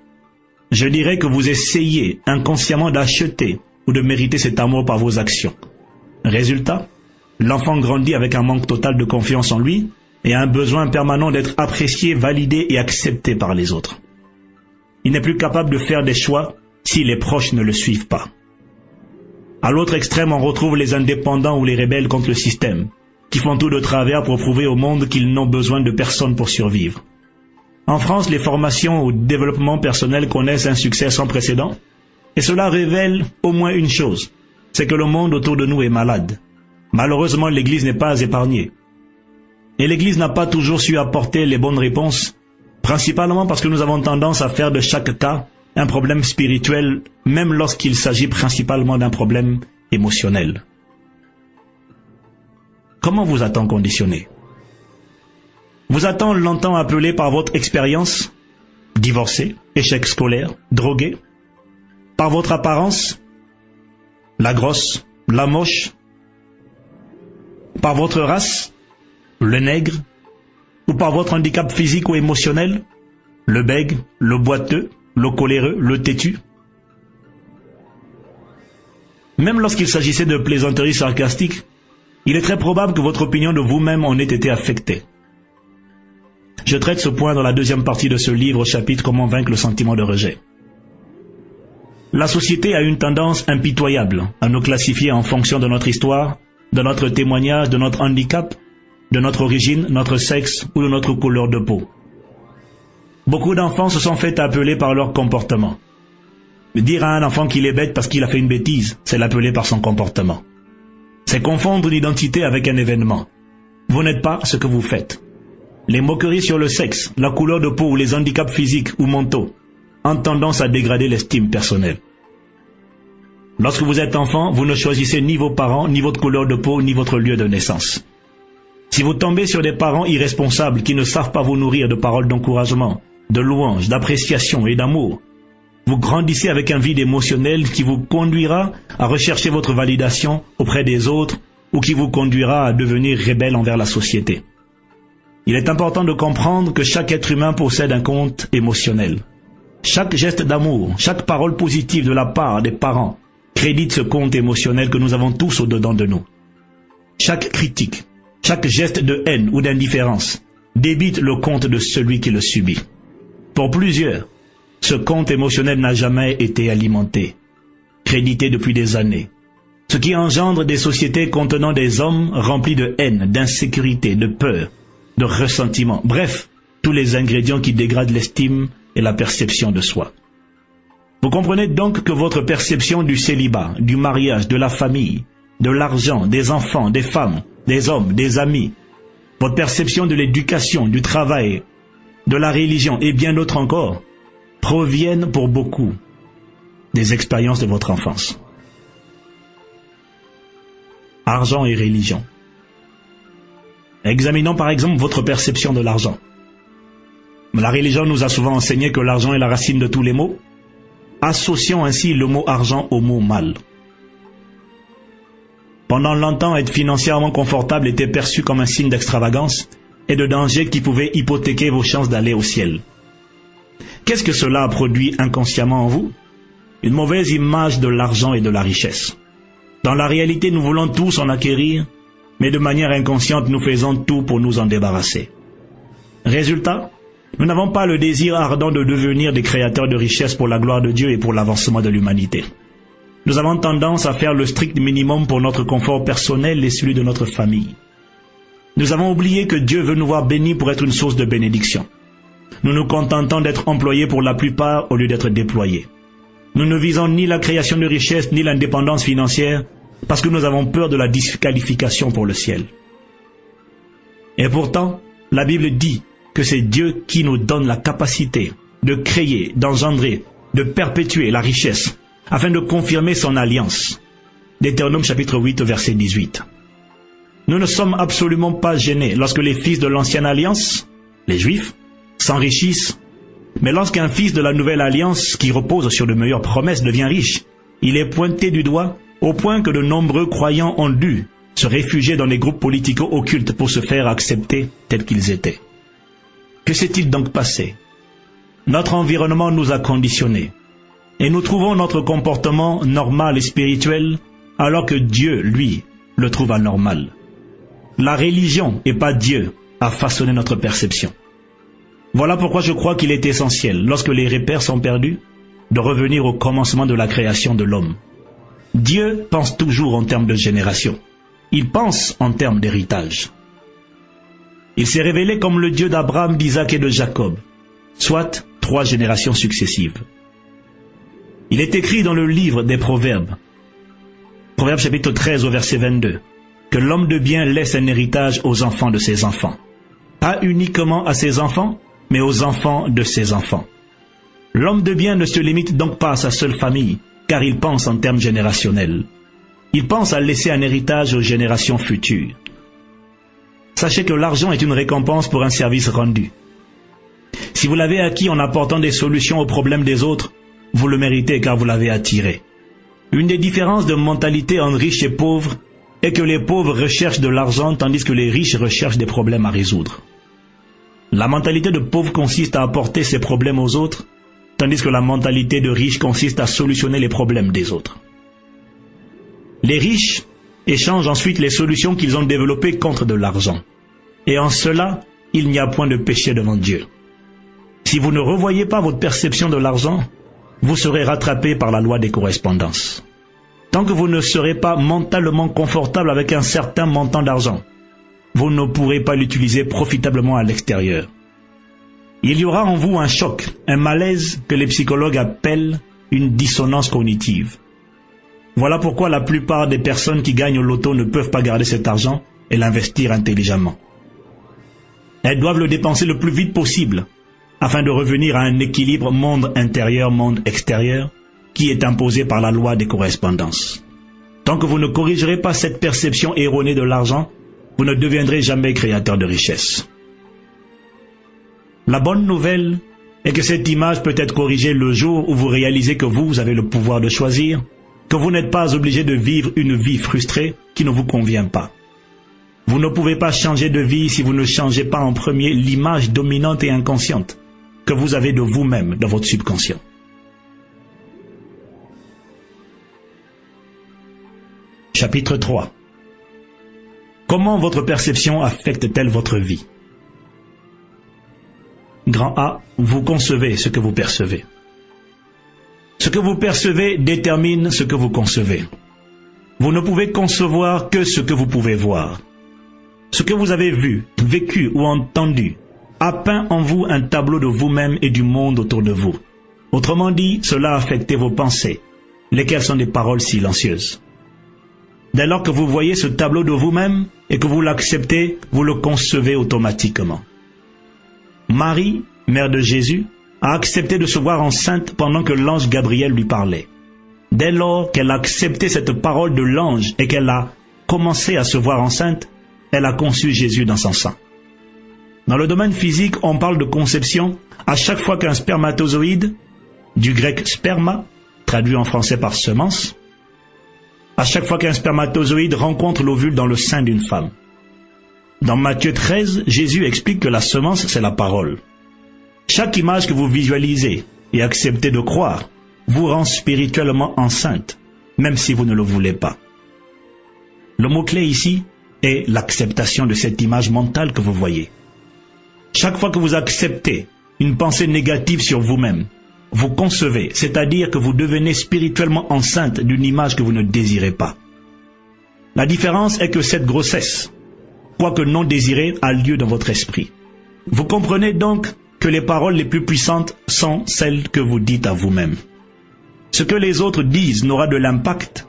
Je dirais que vous essayez inconsciemment d'acheter ou de mériter cet amour par vos actions. Résultat, l'enfant grandit avec un manque total de confiance en lui et a un besoin permanent d'être apprécié, validé et accepté par les autres. Il n'est plus capable de faire des choix si les proches ne le suivent pas. À l'autre extrême, on retrouve les indépendants ou les rebelles contre le système, qui font tout de travers pour prouver au monde qu'ils n'ont besoin de personne pour survivre. En France, les formations au développement personnel connaissent un succès sans précédent, et cela révèle au moins une chose, c'est que le monde autour de nous est malade. Malheureusement, l'Église n'est pas épargnée. Et l'Église n'a pas toujours su apporter les bonnes réponses, principalement parce que nous avons tendance à faire de chaque cas un problème spirituel, même lorsqu'il s'agit principalement d'un problème émotionnel. Comment vous a-t-on conditionné? Vous a-t-on longtemps appelé par votre expérience? Divorcé, échec scolaire, drogué? Par votre apparence? La grosse, la moche? Par votre race? Le nègre? Ou par votre handicap physique ou émotionnel? Le bègue, le boiteux, le coléreux, le têtu? Même lorsqu'il s'agissait de plaisanteries sarcastiques, il est très probable que votre opinion de vous-même en ait été affectée. Je traite ce point dans la deuxième partie de ce livre au chapitre « Comment vaincre le sentiment de rejet ». La société a une tendance impitoyable à nous classifier en fonction de notre histoire, de notre témoignage, de notre handicap, de notre origine, notre sexe ou de notre couleur de peau. Beaucoup d'enfants se sont fait appeler par leur comportement. Dire à un enfant qu'il est bête parce qu'il a fait une bêtise, c'est l'appeler par son comportement. C'est confondre une identité avec un événement. Vous n'êtes pas ce que vous faites. Les moqueries sur le sexe, la couleur de peau ou les handicaps physiques ou mentaux ont tendance à dégrader l'estime personnelle. Lorsque vous êtes enfant, vous ne choisissez ni vos parents, ni votre couleur de peau, ni votre lieu de naissance. Si vous tombez sur des parents irresponsables qui ne savent pas vous nourrir de paroles d'encouragement, de louanges, d'appréciation et d'amour, vous grandissez avec un vide émotionnel qui vous conduira à rechercher votre validation auprès des autres ou qui vous conduira à devenir rebelle envers la société. Il est important de comprendre que chaque être humain possède un compte émotionnel. Chaque geste d'amour, chaque parole positive de la part des parents crédite ce compte émotionnel que nous avons tous au-dedans de nous. Chaque critique, chaque geste de haine ou d'indifférence débite le compte de celui qui le subit. Pour plusieurs, ce compte émotionnel n'a jamais été alimenté, crédité depuis des années, ce qui engendre des sociétés contenant des hommes remplis de haine, d'insécurité, de peur, de ressentiment, bref, tous les ingrédients qui dégradent l'estime et la perception de soi. Vous comprenez donc que votre perception du célibat, du mariage, de la famille, de l'argent, des enfants, des femmes, des hommes, des amis, votre perception de l'éducation, du travail, de la religion et bien d'autres encore, proviennent pour beaucoup des expériences de votre enfance. argent et religion. Examinons par exemple votre perception de l'argent. La religion nous a souvent enseigné que l'argent est la racine de tous les maux, associant ainsi le mot argent au mot mal. Pendant longtemps, être financièrement confortable était perçu comme un signe d'extravagance et de danger qui pouvait hypothéquer vos chances d'aller au ciel. Qu'est-ce que cela a produit inconsciemment en vous? Une mauvaise image de l'argent et de la richesse. Dans la réalité, nous voulons tous en acquérir, mais de manière inconsciente, nous faisons tout pour nous en débarrasser. Résultat, nous n'avons pas le désir ardent de devenir des créateurs de richesses pour la gloire de Dieu et pour l'avancement de l'humanité. Nous avons tendance à faire le strict minimum pour notre confort personnel et celui de notre famille. Nous avons oublié que Dieu veut nous voir bénis pour être une source de bénédiction. Nous nous contentons d'être employés pour la plupart au lieu d'être déployés. Nous ne visons ni la création de richesses ni l'indépendance financière parce que nous avons peur de la disqualification pour le ciel. Et pourtant, la Bible dit que c'est Dieu qui nous donne la capacité de créer, d'engendrer, de perpétuer la richesse afin de confirmer son alliance. Deutéronome chapitre 8, verset 18. Nous ne sommes absolument pas gênés lorsque les fils de l'ancienne alliance, les Juifs, s'enrichissent, mais lorsqu'un fils de la nouvelle alliance qui repose sur de meilleures promesses devient riche, il est pointé du doigt au point que de nombreux croyants ont dû se réfugier dans les groupes politico-occultes pour se faire accepter tels qu'ils étaient. Que s'est-il donc passé? Notre environnement nous a conditionnés. Et nous trouvons notre comportement normal et spirituel alors que Dieu, lui, le trouve anormal. La religion, et pas Dieu, a façonné notre perception. Voilà pourquoi je crois qu'il est essentiel, lorsque les repères sont perdus, de revenir au commencement de la création de l'homme. Dieu pense toujours en termes de génération. Il pense en termes d'héritage. Il s'est révélé comme le Dieu d'Abraham, d'Isaac et de Jacob, soit 3 générations successives. Il est écrit dans le livre des Proverbes, Proverbes chapitre 13 au verset 22, que l'homme de bien laisse un héritage aux enfants de ses enfants. Pas uniquement à ses enfants, mais aux enfants de ses enfants. L'homme de bien ne se limite donc pas à sa seule famille, car il pense en termes générationnels. Il pense à laisser un héritage aux générations futures. Sachez que l'argent est une récompense pour un service rendu. Si vous l'avez acquis en apportant des solutions aux problèmes des autres, vous le méritez car vous l'avez attiré. Une des différences de mentalité entre riches et pauvres est que les pauvres recherchent de l'argent tandis que les riches recherchent des problèmes à résoudre. La mentalité de pauvre consiste à apporter ses problèmes aux autres, tandis que la mentalité de riche consiste à solutionner les problèmes des autres. Les riches échangent ensuite les solutions qu'ils ont développées contre de l'argent. Et en cela, il n'y a point de péché devant Dieu. Si vous ne revoyez pas votre perception de l'argent, vous serez rattrapé par la loi des correspondances. Tant que vous ne serez pas mentalement confortable avec un certain montant d'argent, vous ne pourrez pas l'utiliser profitablement à l'extérieur. Il y aura en vous un choc, un malaise que les psychologues appellent une dissonance cognitive. Voilà pourquoi la plupart des personnes qui gagnent au loto ne peuvent pas garder cet argent et l'investir intelligemment. Elles doivent le dépenser le plus vite possible, afin de revenir à un équilibre monde intérieur-monde extérieur qui est imposé par la loi des correspondances. Tant que vous ne corrigerez pas cette perception erronée de l'argent, vous ne deviendrez jamais créateur de richesse. La bonne nouvelle est que cette image peut être corrigée le jour où vous réalisez que vous avez le pouvoir de choisir, que vous n'êtes pas obligé de vivre une vie frustrée qui ne vous convient pas. Vous ne pouvez pas changer de vie si vous ne changez pas en premier l'image dominante et inconsciente que vous avez de vous-même dans votre subconscient. Chapitre 3. Comment votre perception affecte-t-elle votre vie? Grand A, vous concevez ce que vous percevez. Ce que vous percevez détermine ce que vous concevez. Vous ne pouvez concevoir que ce que vous pouvez voir. Ce que vous avez vu, vécu ou entendu a peint en vous un tableau de vous-même et du monde autour de vous. Autrement dit, cela a affecté vos pensées, lesquelles sont des paroles silencieuses. Dès lors que vous voyez ce tableau de vous-même et que vous l'acceptez, vous le concevez automatiquement. Marie, mère de Jésus, a accepté de se voir enceinte pendant que l'ange Gabriel lui parlait. Dès lors qu'elle a accepté cette parole de l'ange et qu'elle a commencé à se voir enceinte, elle a conçu Jésus dans son sein. Dans le domaine physique, on parle de conception à chaque fois qu'un spermatozoïde, du grec sperma, traduit en français par semence, à chaque fois qu'un spermatozoïde rencontre l'ovule dans le sein d'une femme. Dans Matthieu 13, Jésus explique que la semence, c'est la parole. Chaque image que vous visualisez et acceptez de croire vous rend spirituellement enceinte, même si vous ne le voulez pas. Le mot-clé ici est l'acceptation de cette image mentale que vous voyez. Chaque fois que vous acceptez une pensée négative sur vous-même, vous concevez, c'est-à-dire que vous devenez spirituellement enceinte d'une image que vous ne désirez pas. La différence est que cette grossesse, quoique non désirée, a lieu dans votre esprit. Vous comprenez donc que les paroles les plus puissantes sont celles que vous dites à vous-même. Ce que les autres disent n'aura de l'impact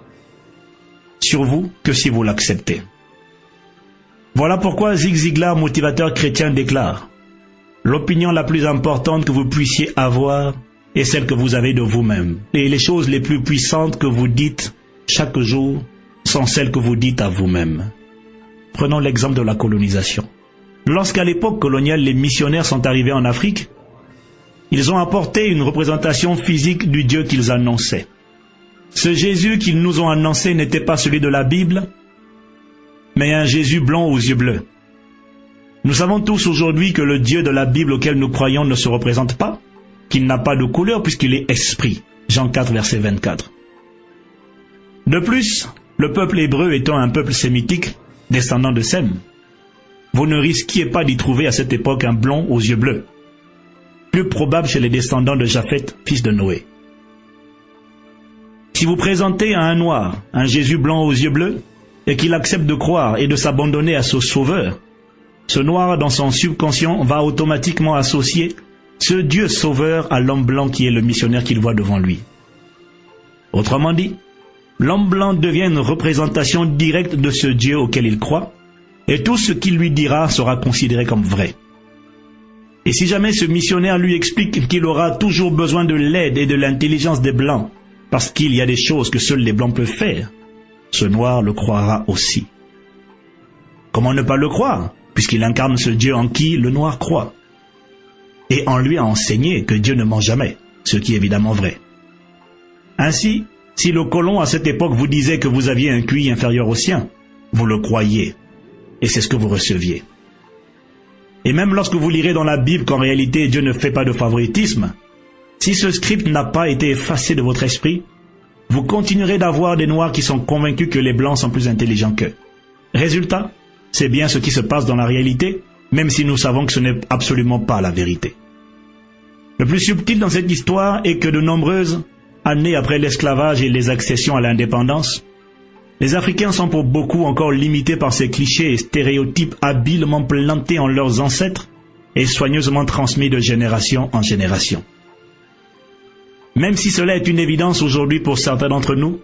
sur vous que si vous l'acceptez. Voilà pourquoi Zig Ziglar, motivateur chrétien, déclare: l'opinion la plus importante que vous puissiez avoir est celle que vous avez de vous-même. Et les choses les plus puissantes que vous dites chaque jour sont celles que vous dites à vous-même. Prenons l'exemple de la colonisation. Lorsqu'à l'époque coloniale, les missionnaires sont arrivés en Afrique, ils ont apporté une représentation physique du Dieu qu'ils annonçaient. Ce Jésus qu'ils nous ont annoncé n'était pas celui de la Bible, mais un Jésus blanc aux yeux bleus. Nous savons tous aujourd'hui que le Dieu de la Bible auquel nous croyons ne se représente pas, qu'il n'a pas de couleur puisqu'il est esprit. Jean 4, verset 24. De plus, le peuple hébreu étant un peuple sémitique, descendant de Sem, vous ne risquiez pas d'y trouver à cette époque un blond aux yeux bleus, plus probable chez les descendants de Japheth, fils de Noé. Si vous présentez à un noir un Jésus blanc aux yeux bleus, et qu'il accepte de croire et de s'abandonner à ce sauveur, ce noir dans son subconscient va automatiquement associer ce Dieu sauveur à l'homme blanc qui est le missionnaire qu'il voit devant lui. Autrement dit, l'homme blanc devient une représentation directe de ce Dieu auquel il croit, et tout ce qu'il lui dira sera considéré comme vrai. Et si jamais ce missionnaire lui explique qu'il aura toujours besoin de l'aide et de l'intelligence des blancs, parce qu'il y a des choses que seuls les blancs peuvent faire, ce noir le croira aussi. Comment ne pas le croire, puisqu'il incarne ce Dieu en qui le noir croit? Et on lui a enseigné que Dieu ne ment jamais, ce qui est évidemment vrai. Ainsi, si le colon à cette époque vous disait que vous aviez un QI inférieur au sien, vous le croyiez, et c'est ce que vous receviez. Et même lorsque vous lirez dans la Bible qu'en réalité Dieu ne fait pas de favoritisme, si ce script n'a pas été effacé de votre esprit, vous continuerez d'avoir des noirs qui sont convaincus que les blancs sont plus intelligents qu'eux. Résultat, c'est bien ce qui se passe dans la réalité, même si nous savons que ce n'est absolument pas la vérité. Le plus subtil dans cette histoire est que de nombreuses années après l'esclavage et les accessions à l'indépendance, les Africains sont pour beaucoup encore limités par ces clichés et stéréotypes habilement plantés en leurs ancêtres et soigneusement transmis de génération en génération. Même si cela est une évidence aujourd'hui pour certains d'entre nous,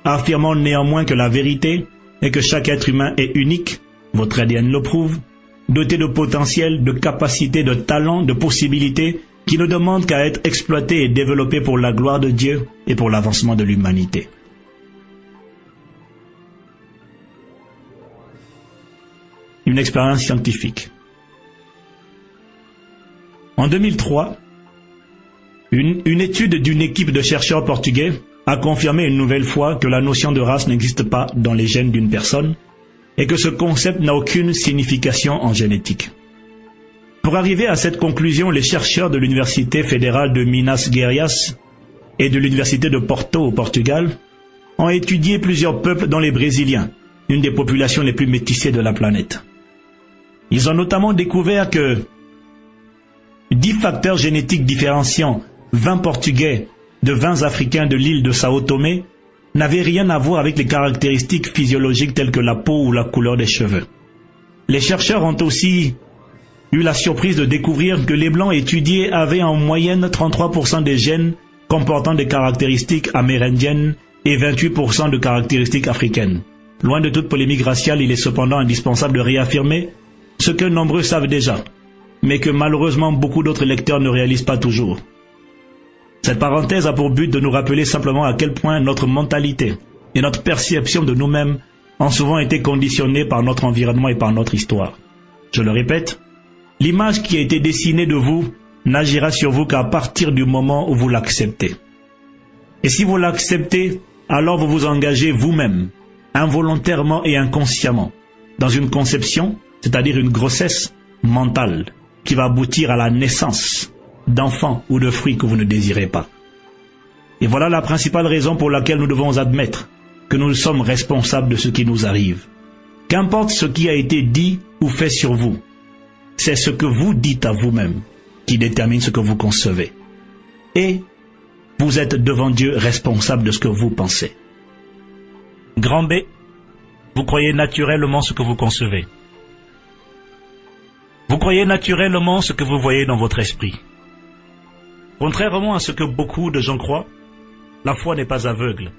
affirmons néanmoins que la vérité est que chaque être humain est unique, votre ADN le prouve, doté de potentiel, de capacités, de talents, de possibilités, qui ne demandent qu'à être exploités et développés pour la gloire de Dieu et pour l'avancement de l'humanité. Une expérience scientifique. En 2003, une étude d'une équipe de chercheurs portugais a confirmé une nouvelle fois que la notion de race n'existe pas dans les gènes d'une personne et que ce concept n'a aucune signification en génétique. Pour arriver à cette conclusion, les chercheurs de l'Université fédérale de Minas Gerais et de l'Université de Porto au Portugal ont étudié plusieurs peuples dont les Brésiliens, une des populations les plus métissées de la planète. Ils ont notamment découvert que 10 facteurs génétiques différenciant 20 Portugais de 20 Africains de l'île de Sao Tomé n'avaient rien à voir avec les caractéristiques physiologiques telles que la peau ou la couleur des cheveux. Les chercheurs ont aussi eu la surprise de découvrir que les Blancs étudiés avaient en moyenne 33% des gènes comportant des caractéristiques amérindiennes et 28% de caractéristiques africaines. Loin de toute polémique raciale, il est cependant indispensable de réaffirmer ce que nombreux savent déjà, mais que malheureusement beaucoup d'autres lecteurs ne réalisent pas toujours. Cette parenthèse a pour but de nous rappeler simplement à quel point notre mentalité et notre perception de nous-mêmes ont souvent été conditionnés par notre environnement et par notre histoire. Je le répète, l'image qui a été dessinée de vous n'agira sur vous qu'à partir du moment où vous l'acceptez. Et si vous l'acceptez, alors vous vous engagez vous-même, involontairement et inconsciemment, dans une conception, c'est-à-dire une grossesse mentale, qui va aboutir à la naissance d'enfants ou de fruits que vous ne désirez pas. Et voilà la principale raison pour laquelle nous devons admettre que nous sommes responsables de ce qui nous arrive. Qu'importe ce qui a été dit ou fait sur vous, c'est ce que vous dites à vous-même qui détermine ce que vous concevez. Et vous êtes devant Dieu responsable de ce que vous pensez. Grand B, vous croyez naturellement ce que vous concevez. Vous croyez naturellement ce que vous voyez dans votre esprit. Contrairement à ce que beaucoup de gens croient, la foi n'est pas aveugle.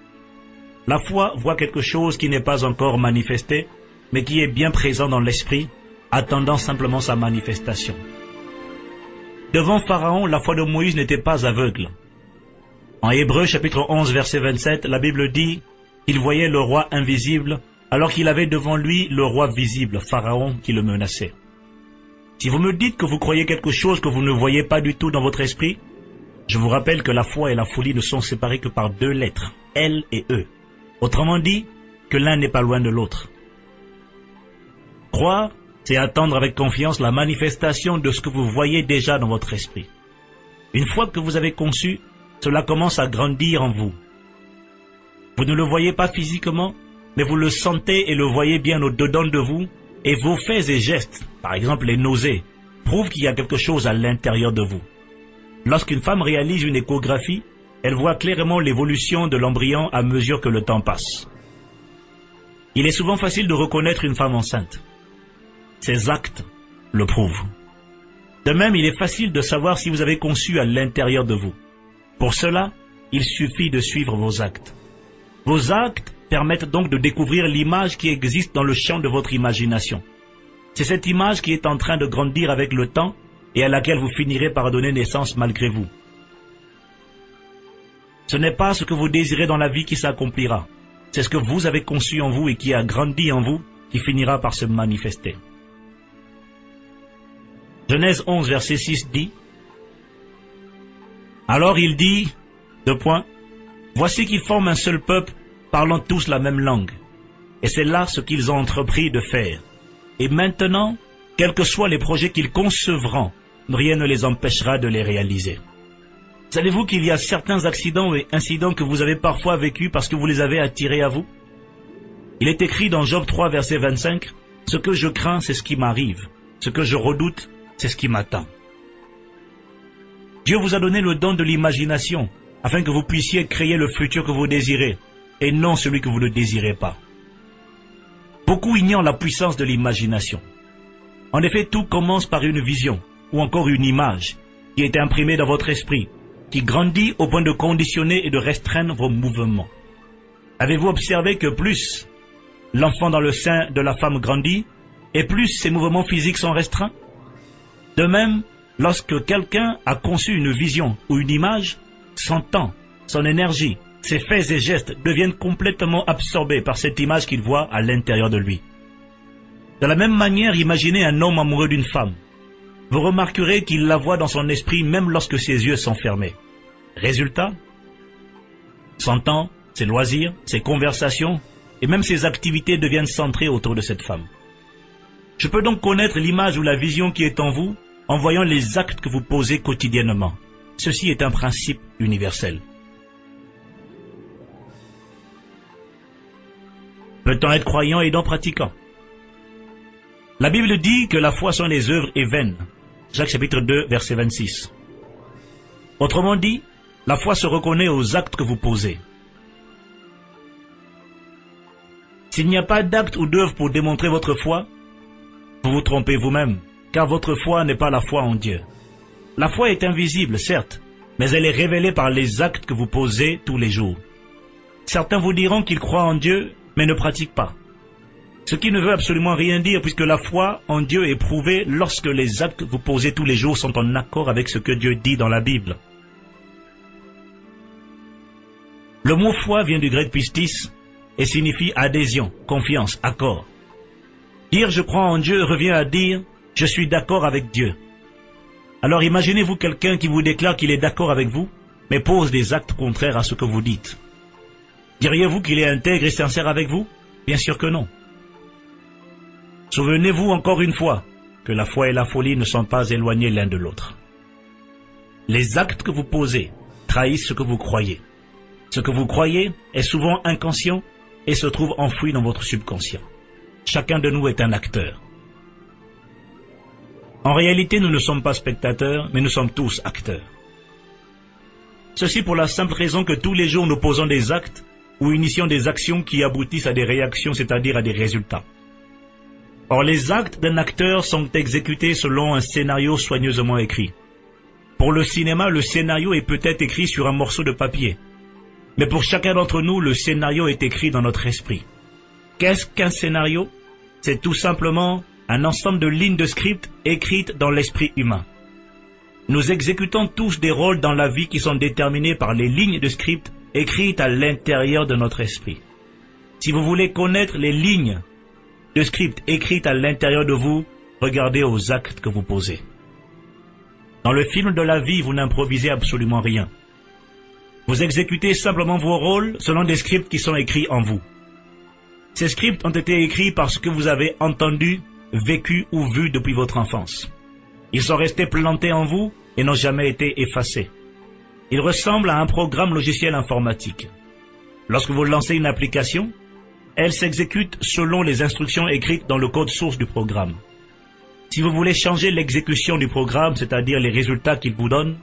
La foi voit quelque chose qui n'est pas encore manifesté, mais qui est bien présent dans l'esprit, attendant simplement sa manifestation. Devant Pharaon, la foi de Moïse n'était pas aveugle. En Hébreux chapitre 11 verset 27, la Bible dit qu'il voyait le roi invisible alors qu'il avait devant lui le roi visible, Pharaon, qui le menaçait. Si vous me dites que vous croyez quelque chose que vous ne voyez pas du tout dans votre esprit, je vous rappelle que la foi et la folie ne sont séparées que par 2 lettres, L et E. Autrement dit, que l'un n'est pas loin de l'autre. Croire, c'est attendre avec confiance la manifestation de ce que vous voyez déjà dans votre esprit. Une fois que vous avez conçu, cela commence à grandir en vous. Vous ne le voyez pas physiquement, mais vous le sentez et le voyez bien au-dedans de vous, et vos faits et gestes, par exemple les nausées, prouvent qu'il y a quelque chose à l'intérieur de vous. Lorsqu'une femme réalise une échographie, elle voit clairement l'évolution de l'embryon à mesure que le temps passe. Il est souvent facile de reconnaître une femme enceinte. Ses actes le prouvent. De même, il est facile de savoir si vous avez conçu à l'intérieur de vous. Pour cela, il suffit de suivre vos actes. Vos actes permettent donc de découvrir l'image qui existe dans le champ de votre imagination. C'est cette image qui est en train de grandir avec le temps et à laquelle vous finirez par donner naissance malgré vous. Ce n'est pas ce que vous désirez dans la vie qui s'accomplira. C'est ce que vous avez conçu en vous et qui a grandi en vous qui finira par se manifester. Genèse 11, verset 6 dit « Alors il dit, voici qu'ils forment un seul peuple, parlant tous la même langue. Et c'est là ce qu'ils ont entrepris de faire. Et maintenant, quels que soient les projets qu'ils concevront, rien ne les empêchera de les réaliser. » Savez-vous qu'il y a certains accidents et incidents que vous avez parfois vécus parce que vous les avez attirés à vous? Il est écrit dans Job 3, verset 25, « Ce que je crains, c'est ce qui m'arrive. Ce que je redoute, c'est ce qui m'attend. » Dieu vous a donné le don de l'imagination, afin que vous puissiez créer le futur que vous désirez, et non celui que vous ne désirez pas. Beaucoup ignorent la puissance de l'imagination. En effet, tout commence par une vision, ou encore une image, qui est imprimée dans votre esprit, qui grandit au point de conditionner et de restreindre vos mouvements. Avez-vous observé que plus l'enfant dans le sein de la femme grandit, et plus ses mouvements physiques sont restreints? De même, lorsque quelqu'un a conçu une vision ou une image, son temps, son énergie, ses faits et gestes deviennent complètement absorbés par cette image qu'il voit à l'intérieur de lui. De la même manière, imaginez un homme amoureux d'une femme. Vous remarquerez qu'il la voit dans son esprit même lorsque ses yeux sont fermés. Résultat, son temps, ses loisirs, ses conversations et même ses activités deviennent centrées autour de cette femme. Je peux donc connaître l'image ou la vision qui est en vous en voyant les actes que vous posez quotidiennement. Ceci est un principe universel. Peut-on être croyant et non pratiquant? La Bible dit que la foi sans les œuvres est vaine. Jacques chapitre 2, verset 26. Autrement dit, la foi se reconnaît aux actes que vous posez. S'il n'y a pas d'acte ou d'œuvre pour démontrer votre foi, vous vous trompez vous-même, car votre foi n'est pas la foi en Dieu. La foi est invisible, certes, mais elle est révélée par les actes que vous posez tous les jours. Certains vous diront qu'ils croient en Dieu, mais ne pratiquent pas. Ce qui ne veut absolument rien dire, puisque la foi en Dieu est prouvée lorsque les actes que vous posez tous les jours sont en accord avec ce que Dieu dit dans la Bible. Le mot foi vient du grec pistis, et signifie adhésion, confiance, accord. Dire je crois en Dieu revient à dire je suis d'accord avec Dieu. Alors imaginez-vous quelqu'un qui vous déclare qu'il est d'accord avec vous, mais pose des actes contraires à ce que vous dites. Diriez-vous qu'il est intègre et sincère avec vous? Bien sûr que non. Souvenez-vous encore une fois que la foi et la folie ne sont pas éloignés l'un de l'autre. Les actes que vous posez trahissent ce que vous croyez. Ce que vous croyez est souvent inconscient et se trouve enfoui dans votre subconscient. Chacun de nous est un acteur. En réalité, nous ne sommes pas spectateurs, mais nous sommes tous acteurs. Ceci pour la simple raison que tous les jours nous posons des actes ou initions des actions qui aboutissent à des réactions, c'est-à-dire à des résultats. Or, les actes d'un acteur sont exécutés selon un scénario soigneusement écrit. Pour le cinéma, le scénario est peut-être écrit sur un morceau de papier. Mais pour chacun d'entre nous, le scénario est écrit dans notre esprit. Qu'est-ce qu'un scénario? C'est tout simplement un ensemble de lignes de script écrites dans l'esprit humain. Nous exécutons tous des rôles dans la vie qui sont déterminés par les lignes de script écrites à l'intérieur de notre esprit. Si vous voulez connaître les lignes de script écrites à l'intérieur de vous, regardez aux actes que vous posez. Dans le film de la vie, vous n'improvisez absolument rien. Vous exécutez simplement vos rôles selon des scripts qui sont écrits en vous. Ces scripts ont été écrits parce que vous avez entendu, vécu ou vu depuis votre enfance. Ils sont restés plantés en vous et n'ont jamais été effacés. Ils ressemblent à un programme logiciel informatique. Lorsque vous lancez une application, elle s'exécute selon les instructions écrites dans le code source du programme. Si vous voulez changer l'exécution du programme, c'est-à-dire les résultats qu'il vous donne,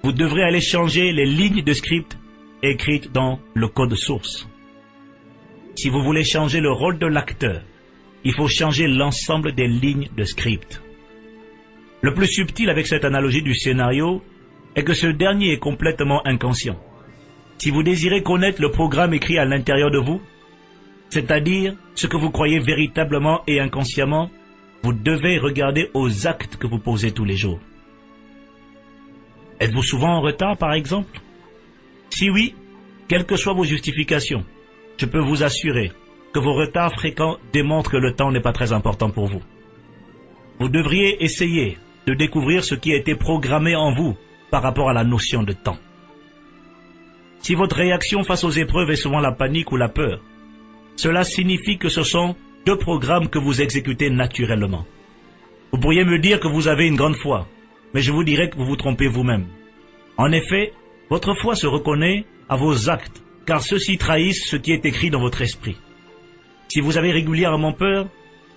vous devrez aller changer les lignes de script écrites dans le code source. Si vous voulez changer le rôle de l'acteur, il faut changer l'ensemble des lignes de script. Le plus subtil avec cette analogie du scénario est que ce dernier est complètement inconscient. Si vous désirez connaître le programme écrit à l'intérieur de vous, c'est-à-dire ce que vous croyez véritablement et inconsciemment, vous devez regarder aux actes que vous posez tous les jours. Êtes-vous souvent en retard, par exemple? Si oui, quelles que soient vos justifications, je peux vous assurer que vos retards fréquents démontrent que le temps n'est pas très important pour vous. Vous devriez essayer de découvrir ce qui a été programmé en vous par rapport à la notion de temps. Si votre réaction face aux épreuves est souvent la panique ou la peur, cela signifie que ce sont deux programmes que vous exécutez naturellement. Vous pourriez me dire que vous avez une grande foi, mais je vous dirais que vous vous trompez vous-même. En effet, votre foi se reconnaît à vos actes, car ceux-ci trahissent ce qui est écrit dans votre esprit. Si vous avez régulièrement peur,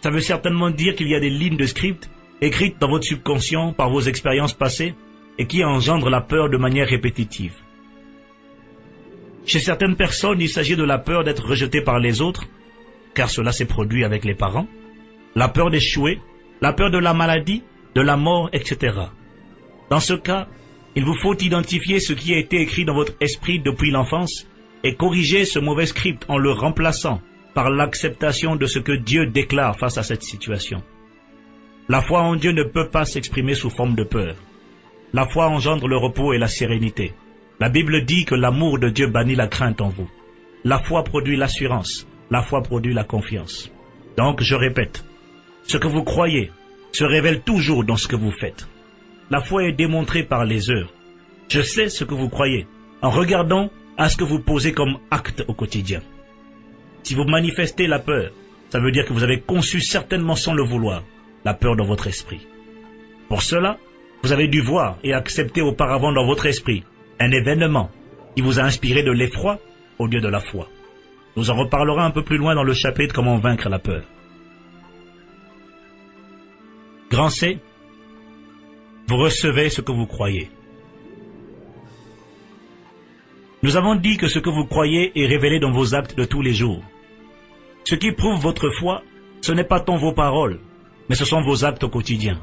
ça veut certainement dire qu'il y a des lignes de script écrites dans votre subconscient par vos expériences passées et qui engendrent la peur de manière répétitive. Chez certaines personnes, il s'agit de la peur d'être rejeté par les autres, car cela s'est produit avec les parents, la peur d'échouer, la peur de la maladie, de la mort, etc. Dans ce cas, il vous faut identifier ce qui a été écrit dans votre esprit depuis l'enfance et corriger ce mauvais script en le remplaçant par l'acceptation de ce que Dieu déclare face à cette situation. La foi en Dieu ne peut pas s'exprimer sous forme de peur. La foi engendre le repos et la sérénité. La Bible dit que l'amour de Dieu bannit la crainte en vous. La foi produit l'assurance. La foi produit la confiance. Donc, je répète, ce que vous croyez se révèle toujours dans ce que vous faites. La foi est démontrée par les heures. Je sais ce que vous croyez en regardant à ce que vous posez comme acte au quotidien. Si vous manifestez la peur, ça veut dire que vous avez conçu certainement sans le vouloir la peur dans votre esprit. Pour cela, vous avez dû voir et accepter auparavant dans votre esprit un événement qui vous a inspiré de l'effroi au lieu de la foi. Nous en reparlerons un peu plus loin dans le chapitre Comment vaincre la peur. Grand C, vous recevez ce que vous croyez. Nous avons dit que ce que vous croyez est révélé dans vos actes de tous les jours. Ce qui prouve votre foi, ce n'est pas tant vos paroles, mais ce sont vos actes au quotidien.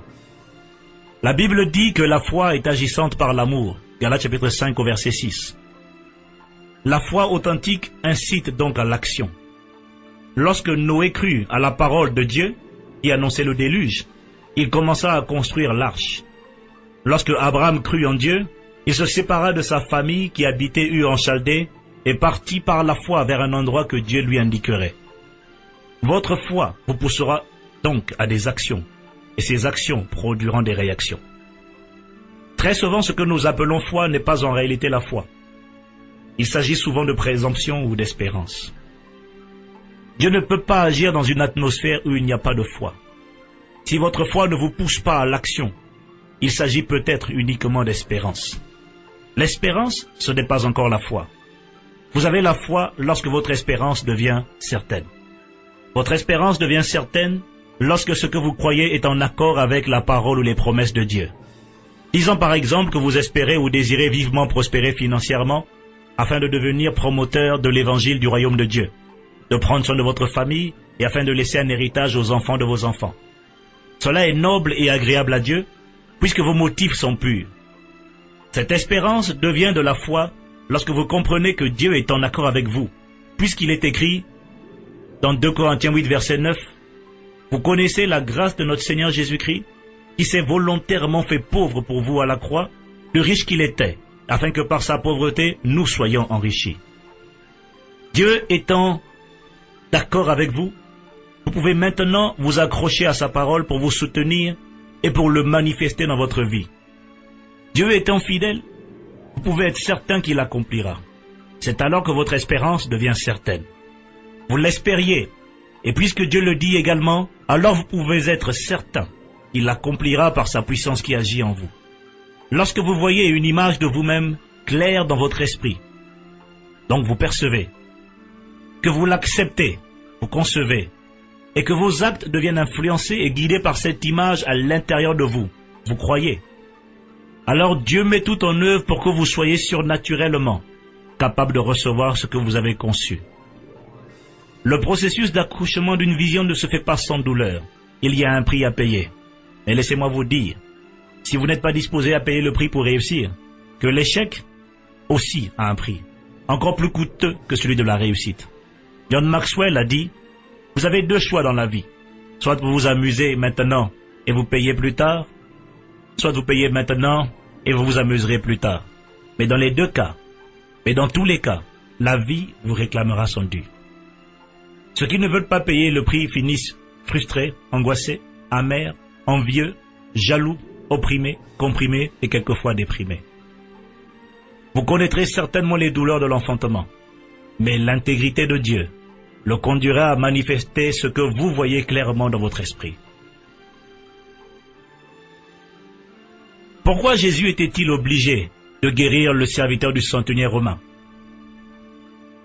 La Bible dit que la foi est agissante par l'amour. Galates chapitre 5 au verset 6. La foi authentique incite donc à l'action. Lorsque Noé crut à la parole de Dieu, qui annonçait le déluge, il commença à construire l'arche. Lorsque Abraham crut en Dieu, il se sépara de sa famille qui habitait Ur en Chaldée est parti par la foi vers un endroit que Dieu lui indiquerait. Votre foi vous poussera donc à des actions, et ces actions produiront des réactions. Très souvent, ce que nous appelons foi n'est pas en réalité la foi. Il s'agit souvent de présomption ou d'espérance. Dieu ne peut pas agir dans une atmosphère où il n'y a pas de foi. Si votre foi ne vous pousse pas à l'action, il s'agit peut-être uniquement d'espérance. L'espérance, ce n'est pas encore la foi. Vous avez la foi lorsque votre espérance devient certaine. Votre espérance devient certaine lorsque ce que vous croyez est en accord avec la parole ou les promesses de Dieu. Disons par exemple que vous espérez ou désirez vivement prospérer financièrement afin de devenir promoteur de l'évangile du royaume de Dieu, de prendre soin de votre famille et afin de laisser un héritage aux enfants de vos enfants. Cela est noble et agréable à Dieu puisque vos motifs sont purs. Cette espérance devient de la foi lorsque vous comprenez que Dieu est en accord avec vous, puisqu'il est écrit dans 2 Corinthiens 8, verset 9, « Vous connaissez la grâce de notre Seigneur Jésus-Christ, qui s'est volontairement fait pauvre pour vous à la croix, plus riche qu'il était, afin que par sa pauvreté, nous soyons enrichis. » Dieu étant d'accord avec vous, vous pouvez maintenant vous accrocher à sa parole pour vous soutenir et pour le manifester dans votre vie. Dieu étant fidèle, vous pouvez être certain qu'il accomplira. C'est alors que votre espérance devient certaine. Vous l'espériez, et puisque Dieu le dit également, alors vous pouvez être certain qu'il l'accomplira par sa puissance qui agit en vous. Lorsque vous voyez une image de vous-même claire dans votre esprit, donc vous percevez, que vous l'acceptez, vous concevez, et que vos actes deviennent influencés et guidés par cette image à l'intérieur de vous, vous croyez. Alors Dieu met tout en œuvre pour que vous soyez surnaturellement capable de recevoir ce que vous avez conçu. Le processus d'accouchement d'une vision ne se fait pas sans douleur. Il y a un prix à payer. Mais laissez-moi vous dire, si vous n'êtes pas disposé à payer le prix pour réussir, que l'échec aussi a un prix, encore plus coûteux que celui de la réussite. John Maxwell a dit, vous avez deux choix dans la vie. Soit vous vous amusez maintenant et vous payez plus tard, soit vous payez maintenant et vous vous amuserez plus tard. Mais dans les deux cas, et dans tous les cas, la vie vous réclamera son dû. Ceux qui ne veulent pas payer le prix finissent frustrés, angoissés, amers, envieux, jaloux, opprimés, comprimés et quelquefois déprimés. Vous connaîtrez certainement les douleurs de l'enfantement, mais l'intégrité de Dieu le conduira à manifester ce que vous voyez clairement dans votre esprit. Pourquoi Jésus était-il obligé de guérir le serviteur du centenier romain?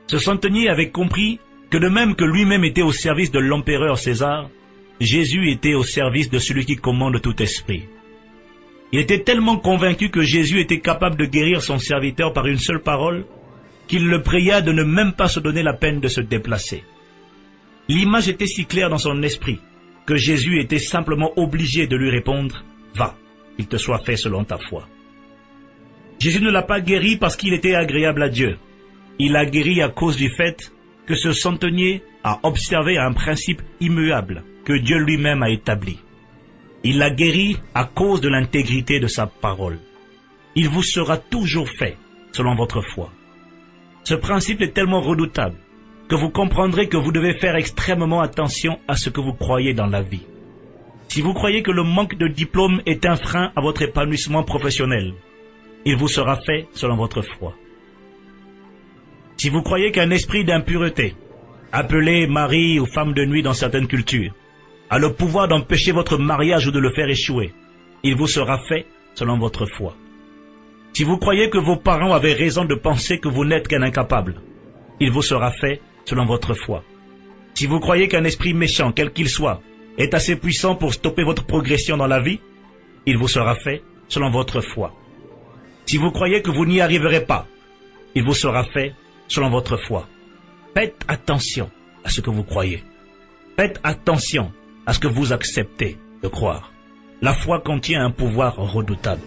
Ce centenier avait compris que de même que lui-même était au service de l'empereur César, Jésus était au service de celui qui commande tout esprit. Il était tellement convaincu que Jésus était capable de guérir son serviteur par une seule parole, qu'il le pria de ne même pas se donner la peine de se déplacer. L'image était si claire dans son esprit que Jésus était simplement obligé de lui répondre « Va, qu'il te soit fait selon ta foi ». Jésus ne l'a pas guéri parce qu'il était agréable à Dieu. Il l'a guéri à cause du fait que ce centenier a observé un principe immuable que Dieu lui-même a établi. Il l'a guéri à cause de l'intégrité de sa parole. Il vous sera toujours fait selon votre foi. Ce principe est tellement redoutable que vous comprendrez que vous devez faire extrêmement attention à ce que vous croyez dans la vie. Si vous croyez que le manque de diplôme est un frein à votre épanouissement professionnel, il vous sera fait selon votre foi. Si vous croyez qu'un esprit d'impureté, appelé mari ou femme de nuit dans certaines cultures, a le pouvoir d'empêcher votre mariage ou de le faire échouer, il vous sera fait selon votre foi. Si vous croyez que vos parents avaient raison de penser que vous n'êtes qu'un incapable, il vous sera fait selon votre foi. Si vous croyez qu'un esprit méchant, quel qu'il soit, est assez puissant pour stopper votre progression dans la vie, il vous sera fait selon votre foi. Si vous croyez que vous n'y arriverez pas, il vous sera fait selon votre foi. Faites attention à ce que vous croyez. Faites attention à ce que vous acceptez de croire. La foi contient un pouvoir redoutable.